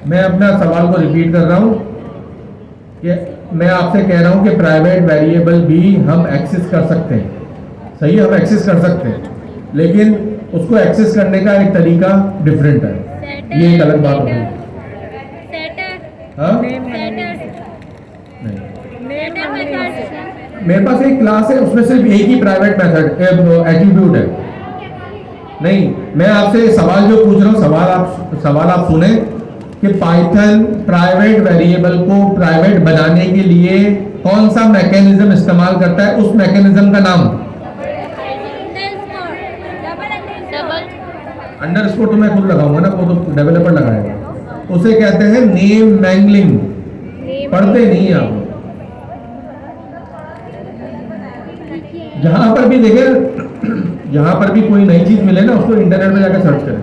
मैं अपना सवाल को रिपीट कर रहा हूँ कि मैं आपसे कह रहा हूँ कि प्राइवेट वेरिएबल भी हम एक्सेस कर सकते हैं, सही है, हम एक्सेस कर सकते हैं, लेकिन उसको एक्सेस करने का एक तरीका डिफरेंट है, ये एक अलग बात होगी। हाँ? नहीं, मेरे पास एक क्लास है, उसमें सिर्फ एक ही प्राइवेट मेथड एट्रीब्यूट है। नहीं, मैं आपसे सवाल जो पूछ रहा हूँ, सवाल आप सुने कि पाइथन प्राइवेट वेरिएबल को प्राइवेट बनाने के लिए कौन सा मैकेनिज्म इस्तेमाल करता है, उस मैकेनिज्म का नाम। अंडरस्कोर तो मैं खुद लगाऊंगा ना, वो तो डेवलपर लगाएगा। उसे कहते हैं नेम मैंगलिंग। पढ़ते नहीं आप। जहां पर भी देखें, जहां पर भी कोई नई चीज मिले ना, उसको इंटरनेट में जाकर सर्च करें।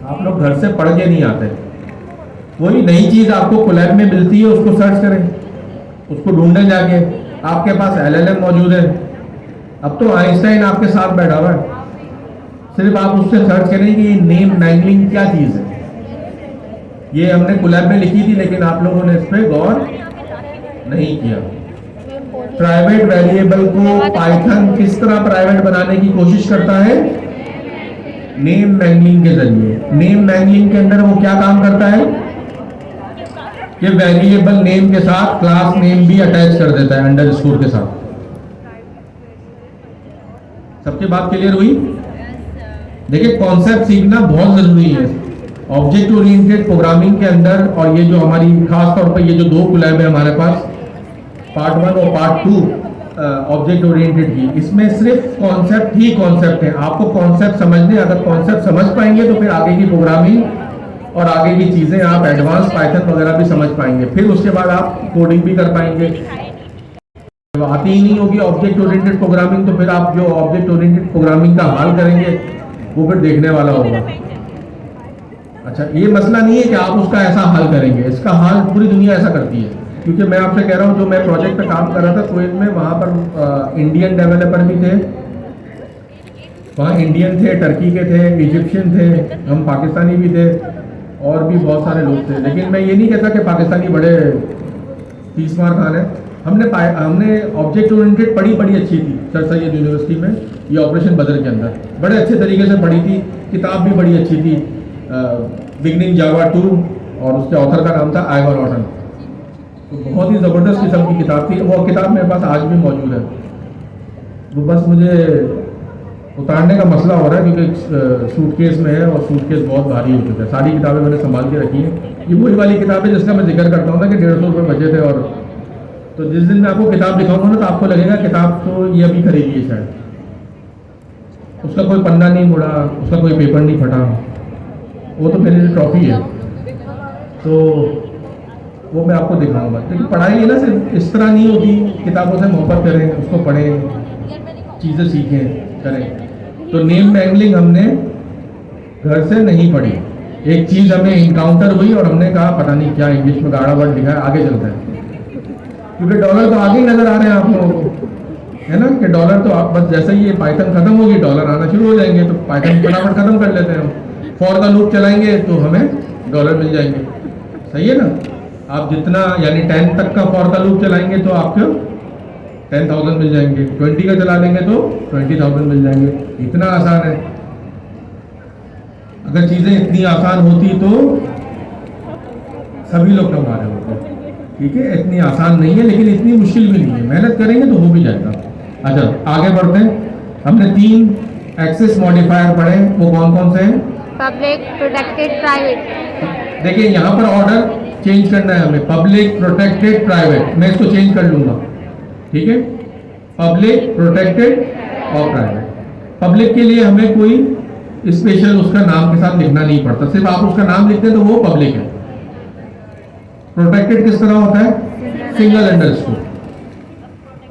आप लोग घर से पढ़ के नहीं आते, कोई नई चीज आपको कोलैब में मिलती है, उसको सर्च करें, उसको ढूंढें जाके। आपके पास LLM मौजूद है, अब तो आइंस्टाइन आपके साथ बैठा हुआ है, सिर्फ आप उससे सर्च करें कि नेम मैंगलिंग क्या चीज है। ये हमने कोलैब में लिखी थी, लेकिन आप लोगों ने इस पर गौर नहीं किया। प्राइवेट वेरिएबल को पाइथन किस तरह प्राइवेट बनाने की कोशिश करता है, नेम मैंगलिंग के जरिए। नेम मैंगलिंग के अंदर वो क्या काम करता है कि वेरिएबल नेम के साथ क्लास नेम भी अटैच कर देता है अंडरस्कोर के साथ। सबकी बात क्लियर हुई? देखिए, कॉन्सेप्ट सीखना बहुत जरूरी है ऑब्जेक्ट ओरिएंटेड प्रोग्रामिंग के अंदर। और ये जो हमारी खास तौर पर ये जो दो कोलैब है हमारे पास, पार्ट 1 और पार्ट 2 ऑब्जेक्ट ओरिएंटेड की, इसमें सिर्फ कॉन्सेप्ट ही कॉन्सेप्ट है। आपको कॉन्सेप्ट समझने, अगर कॉन्सेप्ट समझ पाएंगे तो फिर आगे की प्रोग्रामिंग और आगे की चीजें आप एडवांस पाइथन वगैरह भी समझ पाएंगे। फिर उसके बाद आप कोडिंग भी कर पाएंगे। जब आती ही नहीं होगी ऑब्जेक्ट ओरिएंटेड प्रोग्रामिंग, तो फिर आप जो ऑब्जेक्ट ओरिएंटेड प्रोग्रामिंग का हाल करेंगे वो फिर देखने वाला होगा। अच्छा, ये मसला नहीं है कि आप उसका ऐसा हाल करेंगे, इसका हाल पूरी दुनिया ऐसा करती है। क्योंकि मैं आपसे कह रहा हूँ, जो मैं प्रोजेक्ट पे काम कर रहा था कुवैत में, वहाँ पर इंडियन डेवलपर भी थे, वहाँ इंडियन थे, टर्की के थे, इजिप्शियन थे, हम पाकिस्तानी भी थे और भी बहुत सारे लोग थे। लेकिन मैं ये नहीं कहता कि पाकिस्तानी बड़े 30 मार खान है। हमने ऑब्जेक्ट ओरिएंटेड पढ़ी अच्छी थी सर सैयद यूनिवर्सिटी में, ये ऑपरेशन बदर के अंदर बड़े अच्छे तरीके से पढ़ी थी। किताब भी बड़ी अच्छी थी, बिगनिंग जावा 2, और उसके ऑथर का नाम था आइवर नॉर्टन। तो बहुत ही ज़बरदस्त किस्म की किताब थी। वो किताब मेरे पास आज भी मौजूद है। वो बस मुझे उतारने का मसला हो रहा है क्योंकि सूटकेस में है और सूटकेस बहुत भारी हो चुका है। सारी किताबें मैंने संभाल के रखी हैं। ये वही वाली किताब है जिसका मैं जिक्र करता हूँ ना कि 150 रुपये बचे थे। और तो जिस दिन मैं आपको किताब दिखाऊंगा ना, तो आपको लगेगा किताब तो ये अभी खरीदी है शायद। उसका कोई पन्ना नहीं मुड़ा, उसका कोई पेपर नहीं फटा, वो तो मेरे लिए ट्रॉफी है। तो वो मैं आपको दिखाऊंगा। लेकिन पढ़ाई है ना, सिर्फ इस तरह नहीं होती। किताबों से मोहब्बत करें, उसको पढ़ें, चीज़ें सीखें, करें। तो नेम मैंगलिंग हमने घर से नहीं पढ़ी। एक चीज़ हमें इनकाउंटर हुई और हमने कहा पता नहीं क्या इंग्लिश में गाढ़ा वर्ड लिखा है, आगे चलता है। क्योंकि डॉलर तो आगे ही नजर आ रहे हैं आप लोगों को, है ना, कि डॉलर तो आप बस जैसे ही ये पाइथन खत्म होगी डॉलर आना शुरू हो जाएंगे, तो पाइथन फटाफट खत्म कर लेते हैं हम। फॉर का लूप चलाएंगे तो हमें डॉलर मिल जाएंगे। सही है ना? आप जितना यानी 10 तक का फॉर का लूप चलाएंगे तो आपको 10,000 मिल जाएंगे, 20 का चला लेंगे तो 20,000 मिल जाएंगे। इतना आसान है। अगर चीज़ें इतनी आसान होती तो सभी लोग कमा रहे होते। ठीक है, इतनी आसान नहीं है लेकिन इतनी मुश्किल भी नहीं है, मेहनत करेंगे तो हो भी जाएगा। अच्छा आगे बढ़ते हैं। हमने 3 एक्सेस मॉडिफायर पढ़े, वो कौन कौन से हैं? Public, protected, private. देखिए यहाँ पर ऑर्डर चेंज करना है हमें, पब्लिक, प्रोटेक्टेड, प्राइवेट। मैं इसको चेंज कर लूंगा, ठीक है, पब्लिक, प्रोटेक्टेड और प्राइवेट। पब्लिक के लिए हमें कोई स्पेशल उसका नाम के साथ लिखना नहीं पड़ता, सिर्फ आप उसका नाम लिखते हैं तो वो पब्लिक है। प्रोटेक्टेड किस तरह होता है? Single underscore.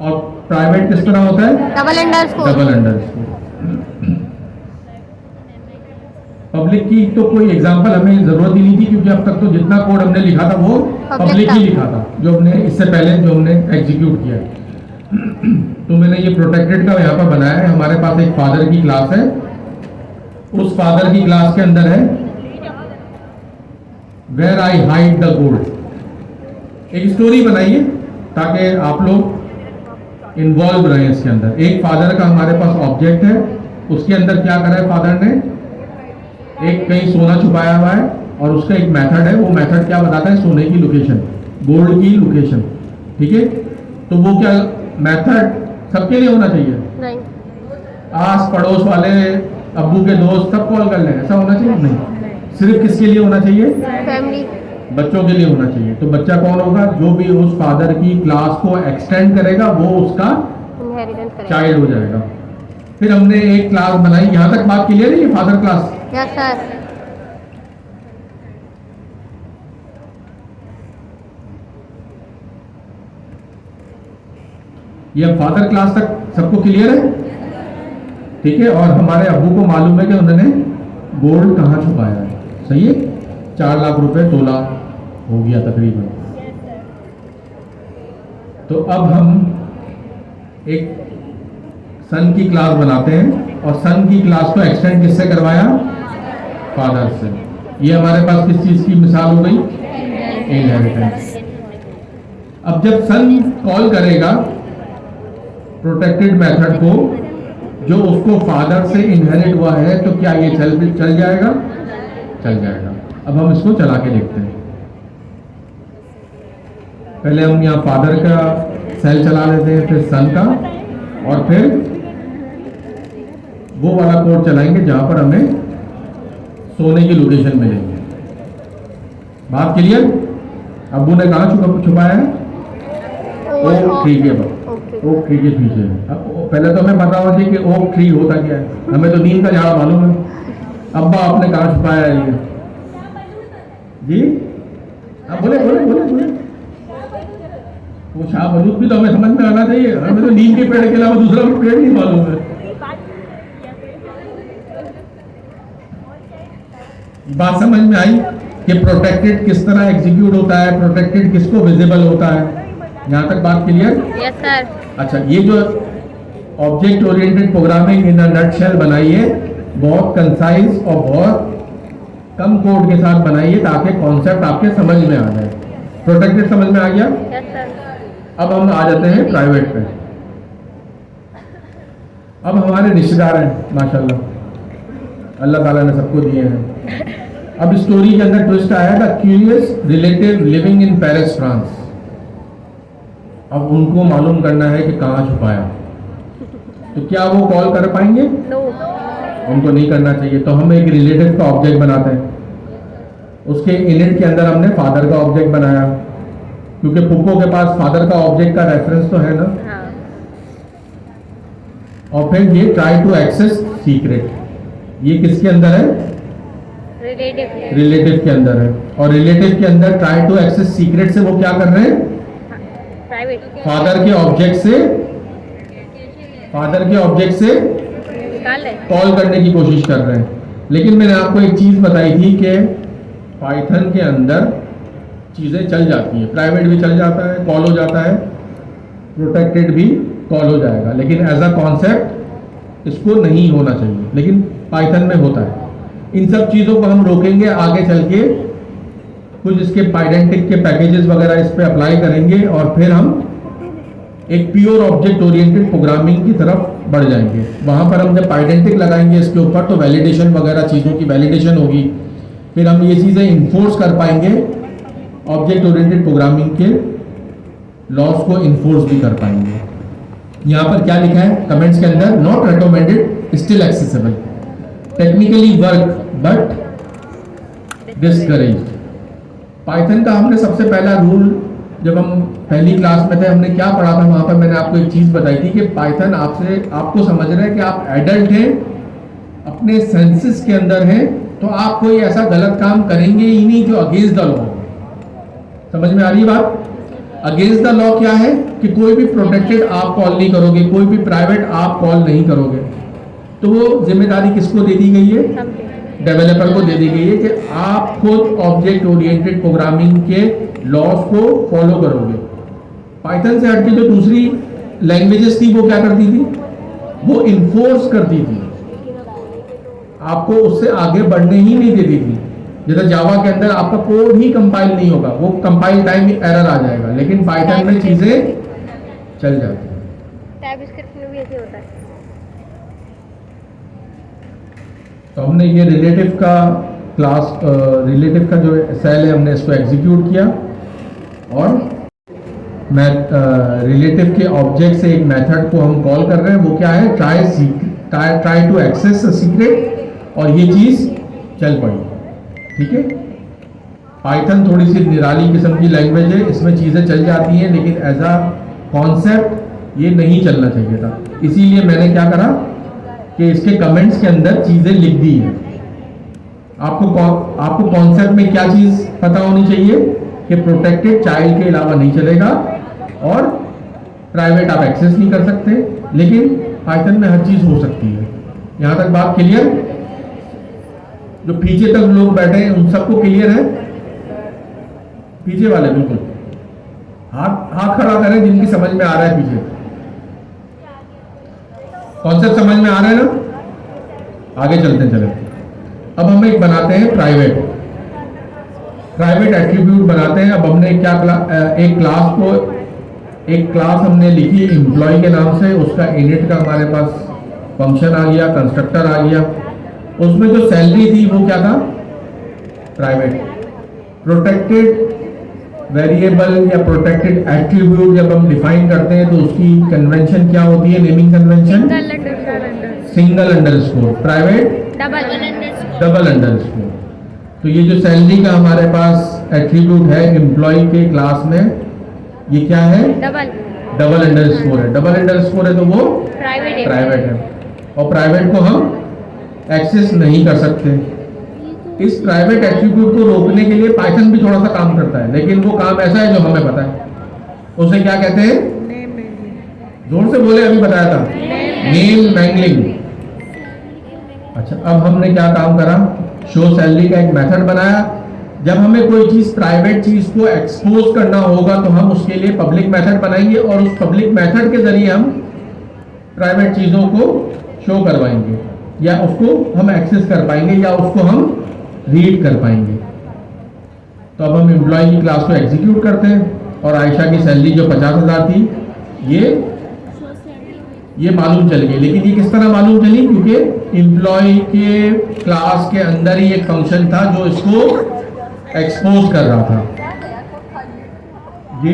और प्राइवेट किस तरह होता है? Double underscore. Double underscore. Public की तो कोई एग्जांपल हमें जरूरत ही नहीं थी, क्योंकि अब तक तो जितना कोड हमने लिखा था वो पब्लिक ही लिखा था, जो हमने इससे पहले जो हमने एग्जीक्यूट किया है। तो मैंने ये प्रोटेक्टेड का यहाँ पर बनाया है। हमारे पास एक फादर की क्लास है, उस फादर की क्लास के अंदर है where I hide the gold. एक स्टोरी बनाइए ताकि आप लोग इन्वॉल्व रहें इसके अंदर। एक फादर का हमारे पास ऑब्जेक्ट है, उसके अंदर क्या करा है फादर ने, एक कहीं सोना छुपाया हुआ है और उसका एक मेथड है, वो मेथड क्या बताता है? सोने की लोकेशन, गोल्ड की लोकेशन, ठीक है। तो वो क्या मेथड सबके लिए होना चाहिए? नहीं। आस पड़ोस वाले, अब्बू के दोस्त सब कॉल कर लें, ऐसा होना चाहिए? नहीं। सिर्फ किसके लिए होना चाहिए? फैमिली, बच्चों के लिए होना चाहिए। तो बच्चा कौन होगा? जो भी उस फादर की क्लास को एक्सटेंड करेगा वो उसका इनहेरिटेंस करेगा। चाइल्ड हो जाएगा। फिर हमने एक क्लास बनाई, यहां तक बात क्लियर है? ये फादर क्लास, यस सर। ये फादर क्लास तक सबको क्लियर है? ठीक है। और हमारे अब्बू को मालूम है कि उन्होंने गोल्ड कहाँ छुपाया है, सही है। 4 लाख रुपए तोला हो गया तकरीबन। तो अब हम एक सन की क्लास बनाते हैं और सन की क्लास को एक्सटेंड किससे करवाया? फादर से। ये हमारे पास किस चीज की मिसाल हो गई? इनहेरिटेंस। अब जब सन कॉल करेगा प्रोटेक्टेड मेथड को, जो उसको फादर से इनहेरिट हुआ है, तो क्या ये चल जाएगा? चल जाएगा। अब हम इसको चला के देखते हैं। पहले हम यहाँ फादर का सेल चला लेते हैं, फिर सन का, और फिर वो वाला कोड चलाएंगे जहां पर हमें सोने की लोकेशन मिलेगी। बात क्लियर? अब्बू ने कहा छुपाया है? ओक ट्री के ओक ट्री के पीछे। अब पहले तो हमें पता होना चाहिए कि ओक ट्री होता क्या है, हमें तो नीम का झाड़ मालूम है। अब्बा आपने कहा छुपाया है ये? जी अब बोले बोले बोले बोले। वो शाहबलूत भी तो हमें समझ में आना चाहिए, हमें तो नीम के पेड़ के अलावा दूसरा कोई पेड़ नहीं मालूम है। बात समझ में आई कि प्रोटेक्टेड किस तरह एग्जीक्यूट होता है, प्रोटेक्टेड किसको विजिबल होता है? यहाँ तक बात क्लियर? Yes sir. अच्छा, ये जो object oriented programming in a nutshell बनाइए, बहुत कंसाइज और बहुत कम कोड के साथ बनाइए ताकि कॉन्सेप्ट आपके समझ में आ जाए। प्रोटेक्टेड समझ में आ गया? Yes sir. अब हम आ जाते हैं प्राइवेट पे। अब हमारे रिश्तेदार हैं माशाल्लाह, अल्लाह ताला ने सबको दिए हैं। अब स्टोरी के अंदर ट्विस्ट आया था, curious relative living in Paris France. अब उनको मालूम करना है कि कहाँ छुपाया, तो क्या वो कॉल कर पाएंगे? नो। उनको नहीं करना चाहिए। तो हम एक रिलेटिव का ऑब्जेक्ट बनाते हैं, उसके इनिट के अंदर हमने फादर का ऑब्जेक्ट बनाया, क्योंकि पुप्पो के पास फादर का ऑब्जेक्ट का रेफरेंस तो है ना। हाँ। और फिर ये ट्राई टू एक्सेस सीक्रेट, ये किसके अंदर है? रिलेटिव। रिलेटिव के अंदर है। और रिलेटिव के अंदर ट्राई टू एक्सेस सीक्रेट से वो क्या कर रहे हैं? प्राइवेट। फादर के ऑब्जेक्ट से निकाल रहे। कॉल करने की कोशिश कर रहे हैं। लेकिन मैंने आपको एक चीज बताई थी कि पाइथन के अंदर चीजें चल जाती हैं, प्राइवेट भी चल जाता है, कॉल हो जाता है, प्रोटेक्टेड भी कॉल हो जाएगा, लेकिन एज अ कॉन्सेप्ट इसको नहीं होना चाहिए, लेकिन पाइथन में होता है। इन सब चीज़ों को हम रोकेंगे आगे चल के, कुछ इसके पाइडेंटिक के पैकेजेस वगैरह इस पे अप्लाई करेंगे और फिर हम एक प्योर ऑब्जेक्ट ओरिएंटेड प्रोग्रामिंग की तरफ बढ़ जाएंगे। वहाँ पर हम जब पाइडेंटिक लगाएंगे इसके ऊपर तो वैलिडेशन वगैरह चीज़ों की वैलिडेशन होगी, फिर हम ये चीज़ें इन्फोर्स कर पाएंगे ऑब्जेक्ट ओरिएंटेड प्रोग्रामिंग के लॉस को इन्फोर्स भी कर पाएंगे। यहाँ पर क्या लिखा है कमेंट्स के अंदर, not recommended still accessible, technically work but discouraged. Python का हमने सबसे पहला रूल जब हम पहली क्लास में थे हमने क्या पढ़ा था, वहां पर मैंने आपको एक चीज बताई थी कि पाइथन आपको समझ रहा है कि आप एडल्ट हैं, अपने सेंसेस के अंदर हैं, तो आप कोई ऐसा गलत काम करेंगे ही नहीं जो अगेंस्ट द लॉ। समझ में आ रही बात? अगेंस्ट द लॉ क्या है कि कोई भी प्रोटेक्टेड आप कॉल नहीं करोगे, कोई भी प्राइवेट आप कॉल नहीं करोगे। तो वो जिम्मेदारी किसको दे दी गई है? डेवलपर को दे दी गई है कि आप खुद ऑब्जेक्ट ओरिएंटेड प्रोग्रामिंग के लॉस को फॉलो करोगे। पाइथन से हटके जो दूसरी लैंग्वेजेस थी वो क्या करती थी? वो इन्फोर्स करती थी, आपको उससे आगे बढ़ने ही नहीं देती थी। जैसे जावा के अंदर आपका कोड ही कंपाइल नहीं होगा, वो कंपाइल टाइम एरर आ जाएगा, लेकिन पाइथन में चीजें चल जाती हैं। टाइपस्क्रिप्ट में भी ऐसे होता है। तो हमने ये रिलेटिव का क्लास रिलेटिव का जो सेल है हमने इसको एग्जीक्यूट किया और रिलेटिव के ऑब्जेक्ट से एक मेथड को हम कॉल कर रहे हैं, वो क्या है? ट्राई टू एक्सेस सीक्रेट, और ये चीज चल पड़ी। ठीक है, पाइथन थोड़ी सी निराली किस्म की लैंग्वेज है, इसमें चीजें चल जाती हैं, लेकिन एज अ कॉन्सेप्ट ये नहीं चलना चाहिए था। इसीलिए मैंने क्या करा कि इसके कमेंट्स के अंदर चीजें लिख दी है। आपको कॉन्सेप्ट में क्या चीज पता होनी चाहिए कि प्रोटेक्टेड चाइल्ड के अलावा नहीं चलेगा और प्राइवेट आप एक्सेस नहीं कर सकते, लेकिन पाइथन में हर चीज हो सकती है। यहां तक बात क्लियर? जो पीछे तक लोग बैठे हैं उन सबको क्लियर है? पीछे वाले बिल्कुल हाथ खड़ा करें जिनकी समझ में आ रहा है। पीछे कॉन्सेप्ट समझ में आ रहा है ना? आगे चलते चले। अब हम एक बनाते हैं प्राइवेट एट्रीब्यूट बनाते हैं। अब हमने क्या एक क्लास हमने लिखी एम्प्लॉय के नाम से, उसका इनिट का हमारे पास फंक्शन आ गया, कंस्ट्रक्टर आ गया। उसमें जो सैलरी थी वो क्या था? प्राइवेट। प्रोटेक्टेड वेरिएबल या प्रोटेक्टेड एट्रीब्यूट जब हम डिफाइन करते हैं तो उसकी कन्वेंशन क्या होती है? Naming convention single underscore, private double underscore. तो ये जो सैलरी का हमारे पास एट्रीब्यूट है एम्प्लॉय के क्लास में, ये क्या है? डबल अंडरस्कोर है। डबल अंडरस्कोर है तो वो प्राइवेट है, और प्राइवेट को हम एक्सेस नहीं कर सकते। इस प्राइवेट एट्रीब्यूट को रोकने के लिए पाइथन भी थोड़ा सा काम करता है, लेकिन वो काम ऐसा है जो हमें पता है। उसे क्या कहते हैं? जोर से बोले, अभी बताया था, नेम मैंगलिंग। अच्छा, अब हमने क्या काम करा? शो सैलरी का एक मेथड बनाया। जब हमें कोई चीज प्राइवेट चीज को एक्सपोज करना होगा तो हम उसके लिए पब्लिक मेथड बनाएंगे, और उस पब्लिक मेथड के जरिए हम प्राइवेट चीजों को शो करवाएंगे, या उसको हम एक्सेस कर पाएंगे, या उसको हम रीड कर पाएंगे। तो अब हम एम्प्लॉय की क्लास को एग्जीक्यूट करते हैं, और आयशा की सैलरी जो 50,000 थी ये मालूम चल गई। लेकिन ये किस तरह मालूम चली? क्योंकि एम्प्लॉय के क्लास के अंदर ही एक फंक्शन था जो इसको एक्सपोज कर रहा था। जी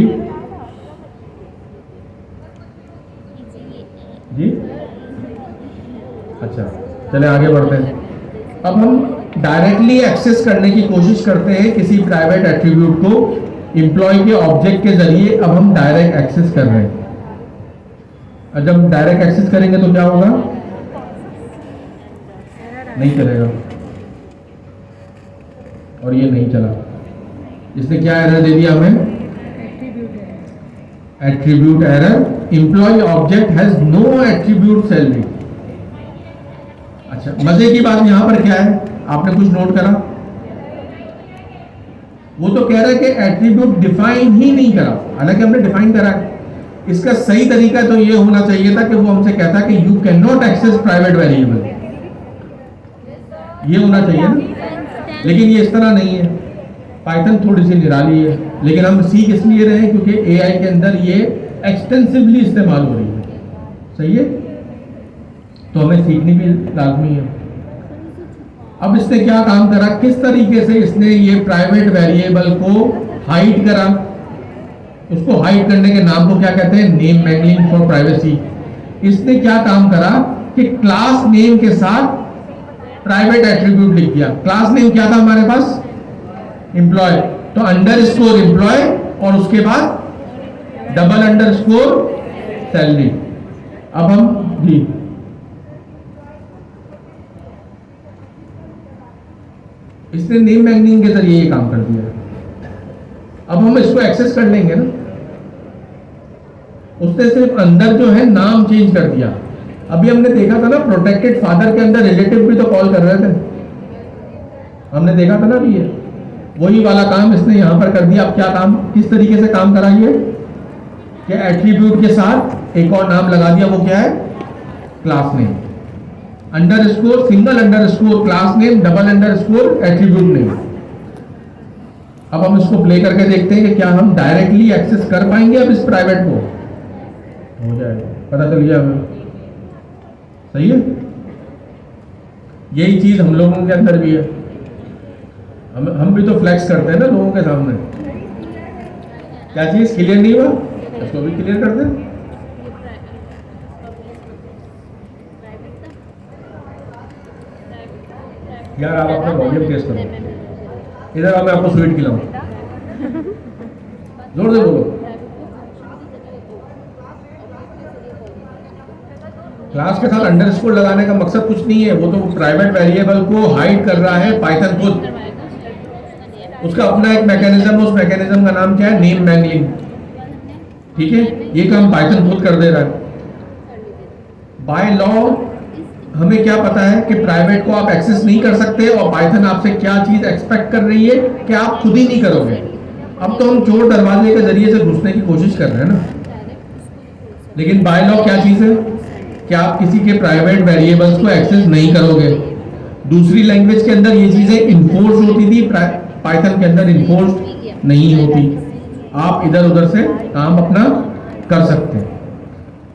जी, अच्छा, चले आगे बढ़ते हैं। अब हम डायरेक्टली एक्सेस करने की कोशिश करते हैं किसी प्राइवेट एट्रीब्यूट को एम्प्लॉय के ऑब्जेक्ट के जरिए। अब हम डायरेक्ट एक्सेस कर रहे हैं, और जब डायरेक्ट एक्सेस करेंगे तो क्या होगा? नहीं चलेगा, और ये नहीं चला। इसने क्या एरर दे दिया हमें? Attribute error, employ object has no attribute salary. अच्छा, मजे की बात यहां पर क्या है? आपने कुछ नोट करा? वो तो कह रहा है कि एट्रीब्यूट डिफाइन ही नहीं करा, हालांकि हमने डिफाइन करा है। इसका सही तरीका तो ये होना चाहिए था कि वो हमसे कहता कि you can not access private variable, ये होना चाहिए ना, लेकिन ये इस तरह नहीं है। पाइथन थोड़ी सी निराली है, लेकिन हम सीख इसलिए रहे हैं क्योंकि एआई के अंदर ये एक्सटेंसिवली इस्तेमाल हो रही है। सही है, तो हमें सीखनी भी लाजमी है। अब इसने क्या काम करा? किस तरीके से इसने ये प्राइवेट वेरिएबल को हाइड करा? उसको हाइड करने के नाम को क्या कहते हैं? Name mangling for privacy. इसने क्या काम करा कि क्लास नेम के साथ प्राइवेट एट्रीब्यूट लिख दिया। क्लास नेम क्या था हमारे पास? एम्प्लॉय, तो अंडरस्कोर एम्प्लॉय और उसके बाद डबल अंडरस्कोर सैलरी। अब हम जी इसने नेम मैंगलिंग के जरिए ये काम कर दिया। अब हम इसको एक्सेस कर लेंगे ना। उसने सिर्फ अंदर जो है नाम चेंज कर दिया। अभी हमने देखा था ना प्रोटेक्टेड फादर के अंदर रिलेटिव भी तो कॉल कर रहे थे, हमने देखा था ना। अभी ये वही वाला काम इसने यहां पर कर दिया। अब क्या काम, किस तरीके से काम कराइए कि एट्रीब्यूट के साथ एक और नाम लगा दिया, वो क्या है? Class name, underscore, single underscore class name, double underscore attribute name. अब हम इसको प्ले करके देखते हैं कि क्या हम डायरेक्टली एक्सेस कर पाएंगे अब इस प्राइवेट को। हो जाएगा, पता चल गया हमें। सही है, यही चीज हम लोगों के अंदर भी है। हम भी तो फ्लैक्स करते हैं ना लोगों के सामने। क्या चीज क्लियर नहीं हुआ, इसको भी क्लियर कर दें। यार आप अपना वॉल्यूम टेस्ट करो। इधर आओ, मैं आपको स्वीट खिलाऊं। जोर से बोलो। क्लास के साथ अंडरस्कोर लगाने का मकसद कुछ नहीं है, वो तो प्राइवेट वेरिएबल को हाइड कर रहा है पाइथन खुद। उसका अपना एक मैकेनिज्म है, उस मैकेनिज्म का नाम क्या है? Name mangling. ठीक है, ये काम पाइथन खुद कर दे रहा है। बाय लॉ हमें क्या पता है कि प्राइवेट को आप एक्सेस नहीं कर सकते, और पाइथन आपसे क्या चीज एक्सपेक्ट कर रही है कि आप खुद ही नहीं करोगे। अब तो हम चोर दरवाजे के जरिए से घुसने की कोशिश कर रहे हैं ना, लेकिन बाय लॉ क्या चीज है कि आप किसी के प्राइवेट वेरिएबल्स को एक्सेस नहीं करोगे। दूसरी लैंग्वेज के अंदर ये चीजें इन्फोर्स होती थी, पाइथन के अंदर इन्फोर्स नहीं होती। आप इधर उधर से काम अपना कर सकते हैं।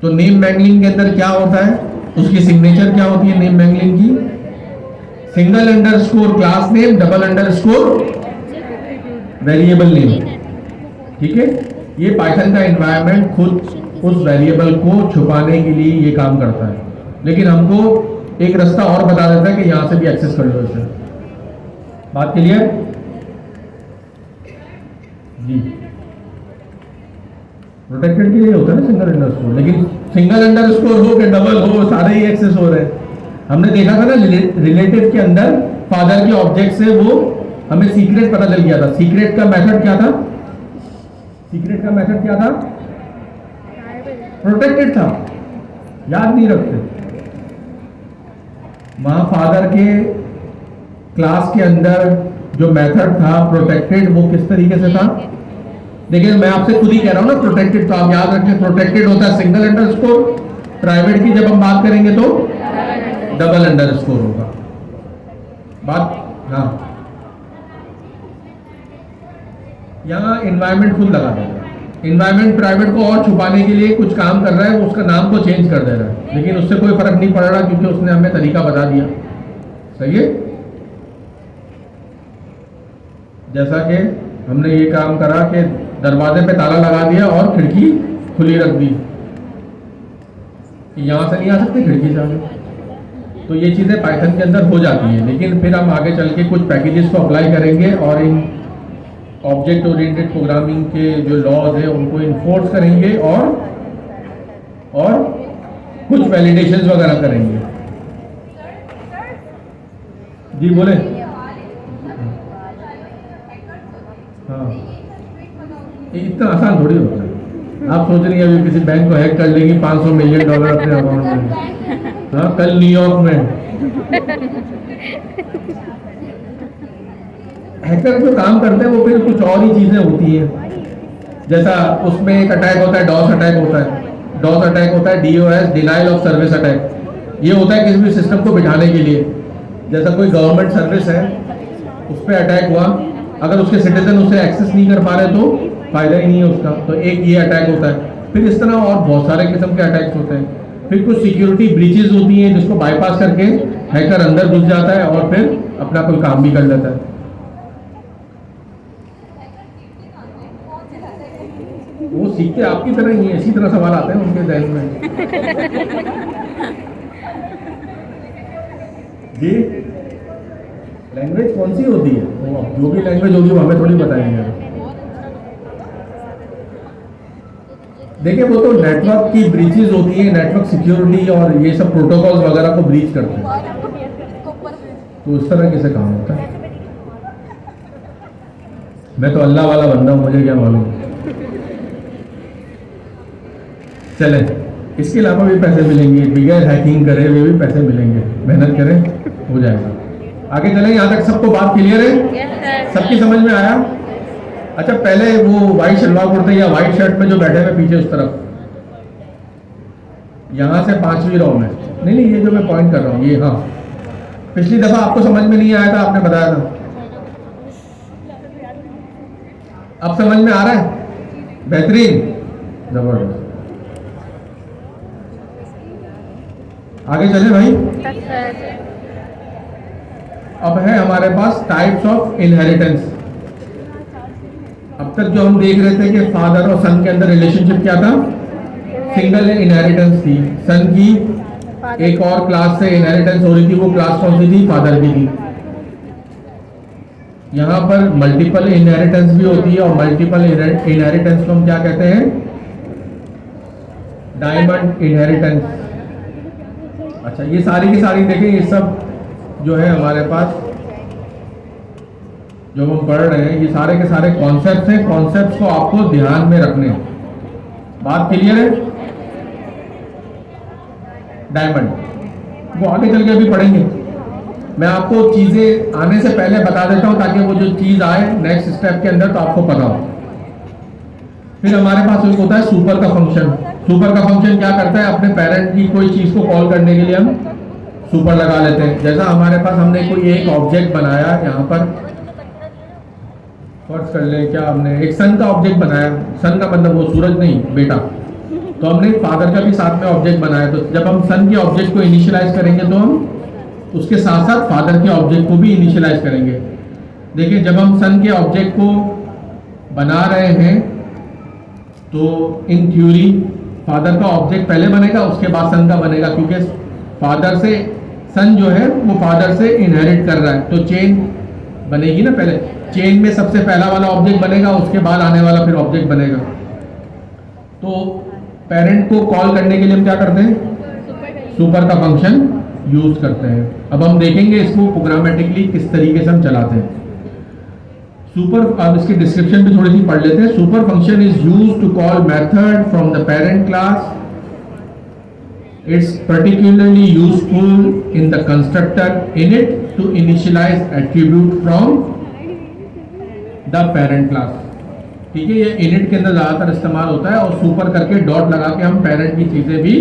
तो नेम मैंगलिंग के अंदर क्या होता है, उसकी सिग्नेचर क्या होती है नेम मैंगलिंग की? Single underscore class name, double underscore variable name. ठीक है, ये पाइथन का एनवायरनमेंट खुद उस वेरिएबल को छुपाने के लिए ये काम करता है, लेकिन हमको एक रास्ता और बता देता है कि यहां से भी एक्सेस कर लो इसे। बात क्लियर जी? प्रोटेक्टेड के लिए होता है ना सिंगल अंडरस्कोर, लेकिन सिंगल अंडरस्कोर हो के डबल हो, सारे ही एक्सेस हो रहे हैं। हमने देखा था ना रिलेटिव के अंदर फादर के ऑब्जेक्ट से वो हमें सीक्रेट पता चल गया था। सीक्रेट का मेथड क्या था? सीक्रेट का मेथड क्या था? प्रोटेक्टेड था, याद नहीं रखते। वहां फादर के क्लास के अंदर जो मेथड था प्रोटेक्टेड, वो किस तरीके से था? देखिए मैं आपसे खुद ही कह रहा हूं ना प्रोटेक्टेड, तो आप याद रखें प्रोटेक्टेड होता है सिंगल अंडरस्कोर। प्राइवेट की जब हम बात करेंगे तो डबल अंडरस्कोर होगा। बात हाँ, यहां एनवायरनमेंट खुद लगा देगा। एनवायरनमेंट प्राइवेट को और छुपाने के लिए कुछ काम कर रहा है, वो उसका नाम को चेंज कर दे रहा है, लेकिन उससे कोई फर्क नहीं पड़ रहा क्योंकि उसने हमें तरीका बता दिया। सही है, जैसा कि हमने ये काम करा कि दरवाजे पे ताला लगा दिया और खिड़की खुली रख दी, यहां से नहीं आ सकती, खिड़की से आ गई। तो ये चीजें पाइथन के अंदर हो जाती हैं, लेकिन फिर हम आगे चल के कुछ पैकेजेस को अप्लाई करेंगे और इन ऑब्जेक्ट ओरिएंटेड प्रोग्रामिंग के जो लॉज हैं उनको इन्फोर्स करेंगे और कुछ वैलिडेशंस वगैरह करेंगे। जी बोले। हाँ, ये इतना आसान थोड़ी होता है। आप सोच रही हैं अभी किसी बैंक को हैक कर लेंगी, $500 मिलियन अपने अकाउंट में। हाँ, कल न्यूयॉर्क में हैकर जो काम करते हैं वो फिर कुछ और ही चीजें होती हैं। जैसा उसमें एक अटैक होता है, डॉस अटैक होता है। डॉस अटैक होता है DOS, denial of service attack. ये होता है किसी भी सिस्टम को बिठाने के लिए। जैसा कोई गवर्नमेंट सर्विस है, उस पर अटैक हुआ, अगर उसके सिटीजन उसे एक्सेस नहीं कर पा रहे तो फायदा ही नहीं है उसका, तो एक ये अटैक होता है। फिर इस तरह और बहुत सारे किस्म के अटैक्स होते हैं। फिर कुछ सिक्योरिटी ब्रीचेज होती हैं जिसको बाईपास करके हैकर अंदर घुस जाता है और फिर अपना कोई काम भी कर लेता है। सीखते आपकी तरह ही है, इसी तरह सवाल आते हैं उनके जहन में। जी लैंग्वेज कौन सी होती है? वो जो भी लैंग्वेज होगी वो हमें थोड़ी बताएंगे। देखिए वो तो नेटवर्क की ब्रीचेज होती है, नेटवर्क सिक्योरिटी और ये सब प्रोटोकॉल्स वगैरह को ब्रीच करते हैं, तो इस तरह कैसे काम होता है? मैं तो अल्लाह वाला बंदा हूँ, मुझे क्या मालूम। चले, इसके अलावा भी पैसे मिलेंगे, बगैर हैकिंग करे हुए भी पैसे मिलेंगे, मेहनत करें हो जाएगा। आगे चलें, यहाँ तक सबको बात क्लियर है? सबकी समझ में आया? अच्छा, पहले वो व्हाइट शलवार कुर्ते या व्हाइट शर्ट में जो बैठे हुए पीछे उस तरफ, यहाँ से 5वीं रो में, नहीं ये जो मैं पॉइंट कर रहा हूँ ये, हाँ पिछली दफा आपको समझ में नहीं आया था, आपने बताया था, अब समझ में आ रहा है? बेहतरीन, जबरदस्त। आगे चले भाई। अब है हमारे पास टाइप्स ऑफ इनहेरिटेंस। अब तक जो हम देख रहे थे कि फादर और सन के अंदर रिलेशनशिप क्या था, सिंगल इनहेरिटेंस थी। सन की एक और क्लास से इनहेरिटेंस हो रही थी, वो क्लास कौन सी थी? फादर की थी। यहाँ पर मल्टीपल इनहेरिटेंस भी होती है, और मल्टीपल इनहेरिटेंस को हम क्या कहते हैं? Diamond inheritance. अच्छा, ये सारी की सारी देखें, ये सब जो है हमारे पास जो हम पढ़ रहे हैं, ये सारे के सारे कॉन्सेप्ट्स हैं। कॉन्सेप्ट्स को आपको ध्यान में रखने, बात क्लियर है? डायमंड वो आगे चल के अभी पढ़ेंगे, मैं आपको चीजें आने से पहले बता देता हूं ताकि वो जो चीज आए नेक्स्ट स्टेप के अंदर तो आपको पता हो। फिर हमारे पास एक होता है सुपर का फंक्शन। सुपर का फंक्शन क्या करता है? अपने पेरेंट की कोई चीज को कॉल करने के लिए हम सुपर लगा लेते हैं। जैसा हमारे पास हमने कोई एक ऑब्जेक्ट बनाया, यहाँ पर फर्ज कर लें, क्या हमने एक सन का ऑब्जेक्ट बनाया, सन का मतलब वो सूरज नहीं, बेटा, तो हमने फादर का भी साथ में ऑब्जेक्ट बनाया। तो जब हम सन के ऑब्जेक्ट को इनिशियलाइज करेंगे तो हम उसके साथ साथ फादर के ऑब्जेक्ट को भी इनिशियलाइज करेंगे। देखिए, जब हम सन के ऑब्जेक्ट को बना रहे हैं तो इन थ्योरी फादर का ऑब्जेक्ट पहले बनेगा, उसके बाद सन का बनेगा, क्योंकि फादर से सन जो है वो फादर से इनहेरिट कर रहा है, तो चेन बनेगी ना। पहले चेन में सबसे पहला वाला ऑब्जेक्ट बनेगा, उसके बाद आने वाला फिर ऑब्जेक्ट बनेगा। तो पेरेंट को कॉल करने के लिए हम क्या करते हैं? सुपर का फंक्शन यूज करते हैं। अब हम देखेंगे इसको प्रोग्रामेटिकली किस तरीके से हम चलाते हैं। सुपर, अब इसकी डिस्क्रिप्शन भी थोड़ी सी पढ़ लेते हैं। Super function is used to call method from the parent class. It's particularly useful in the constructor init to initialize attribute from the parent class। ठीक है, ये init के अंदर ज़्यादातर इस्तेमाल होता है, और सुपर करके डॉट लगा के हम पेरेंट की चीज़ें भी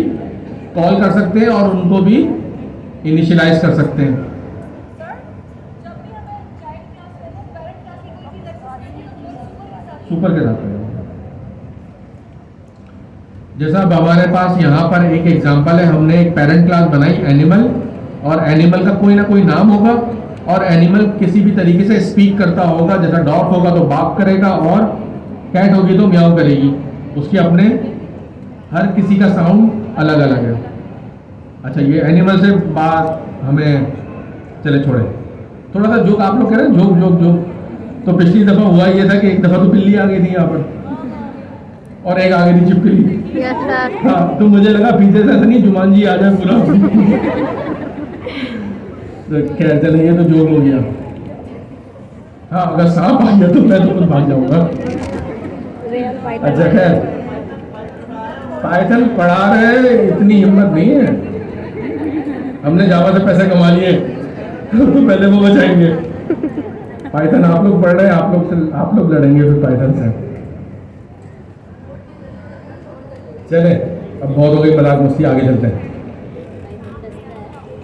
कॉल कर सकते हैं और उनको भी इनिशियलाइज कर सकते हैं। सुपर के साथ जैसा अब हमारे पास यहाँ पर एक एग्जांपल है, हमने एक पेरेंट क्लास बनाई एनिमल, और एनिमल का कोई ना कोई नाम होगा, और एनिमल किसी भी तरीके से स्पीक करता होगा। जैसा डॉग होगा तो बार्क करेगा, और कैट होगी तो म्याऊ करेगी। उसके अपने हर किसी का साउंड अलग अलग है। अच्छा, ये एनिमल से बात हमें चले छोड़े, थोड़ा सा जोक आप लोग कह रहे हैं, जोक जोक जोक। तो पिछली दफा हुआ ये था कि एक दफा तो बिल्ली आ गई थी यहाँ पर, और एक आ गई थी छिपकली। हाँ, तो मुझे लगा पीछे से नहीं जुमान जी आ जाए पूरा। तो खैर चले, ये तो जोक हो गया। हाँ, अगर सांप आ गया तो मैं तो खुद भाग जाऊंगा। अच्छा खैर, पाइथन पढ़ा रहे, इतनी हिम्मत नहीं है। हमने जावा से पैसे कमा लिए तो पहले वो बचाएंगे। पाइथन आप लोग पढ़ रहे हैं, आप लोग लड़ेंगे फिर पाइथन से। चले, अब बहुत हो गई मजाक मस्ती, आगे चलते हैं।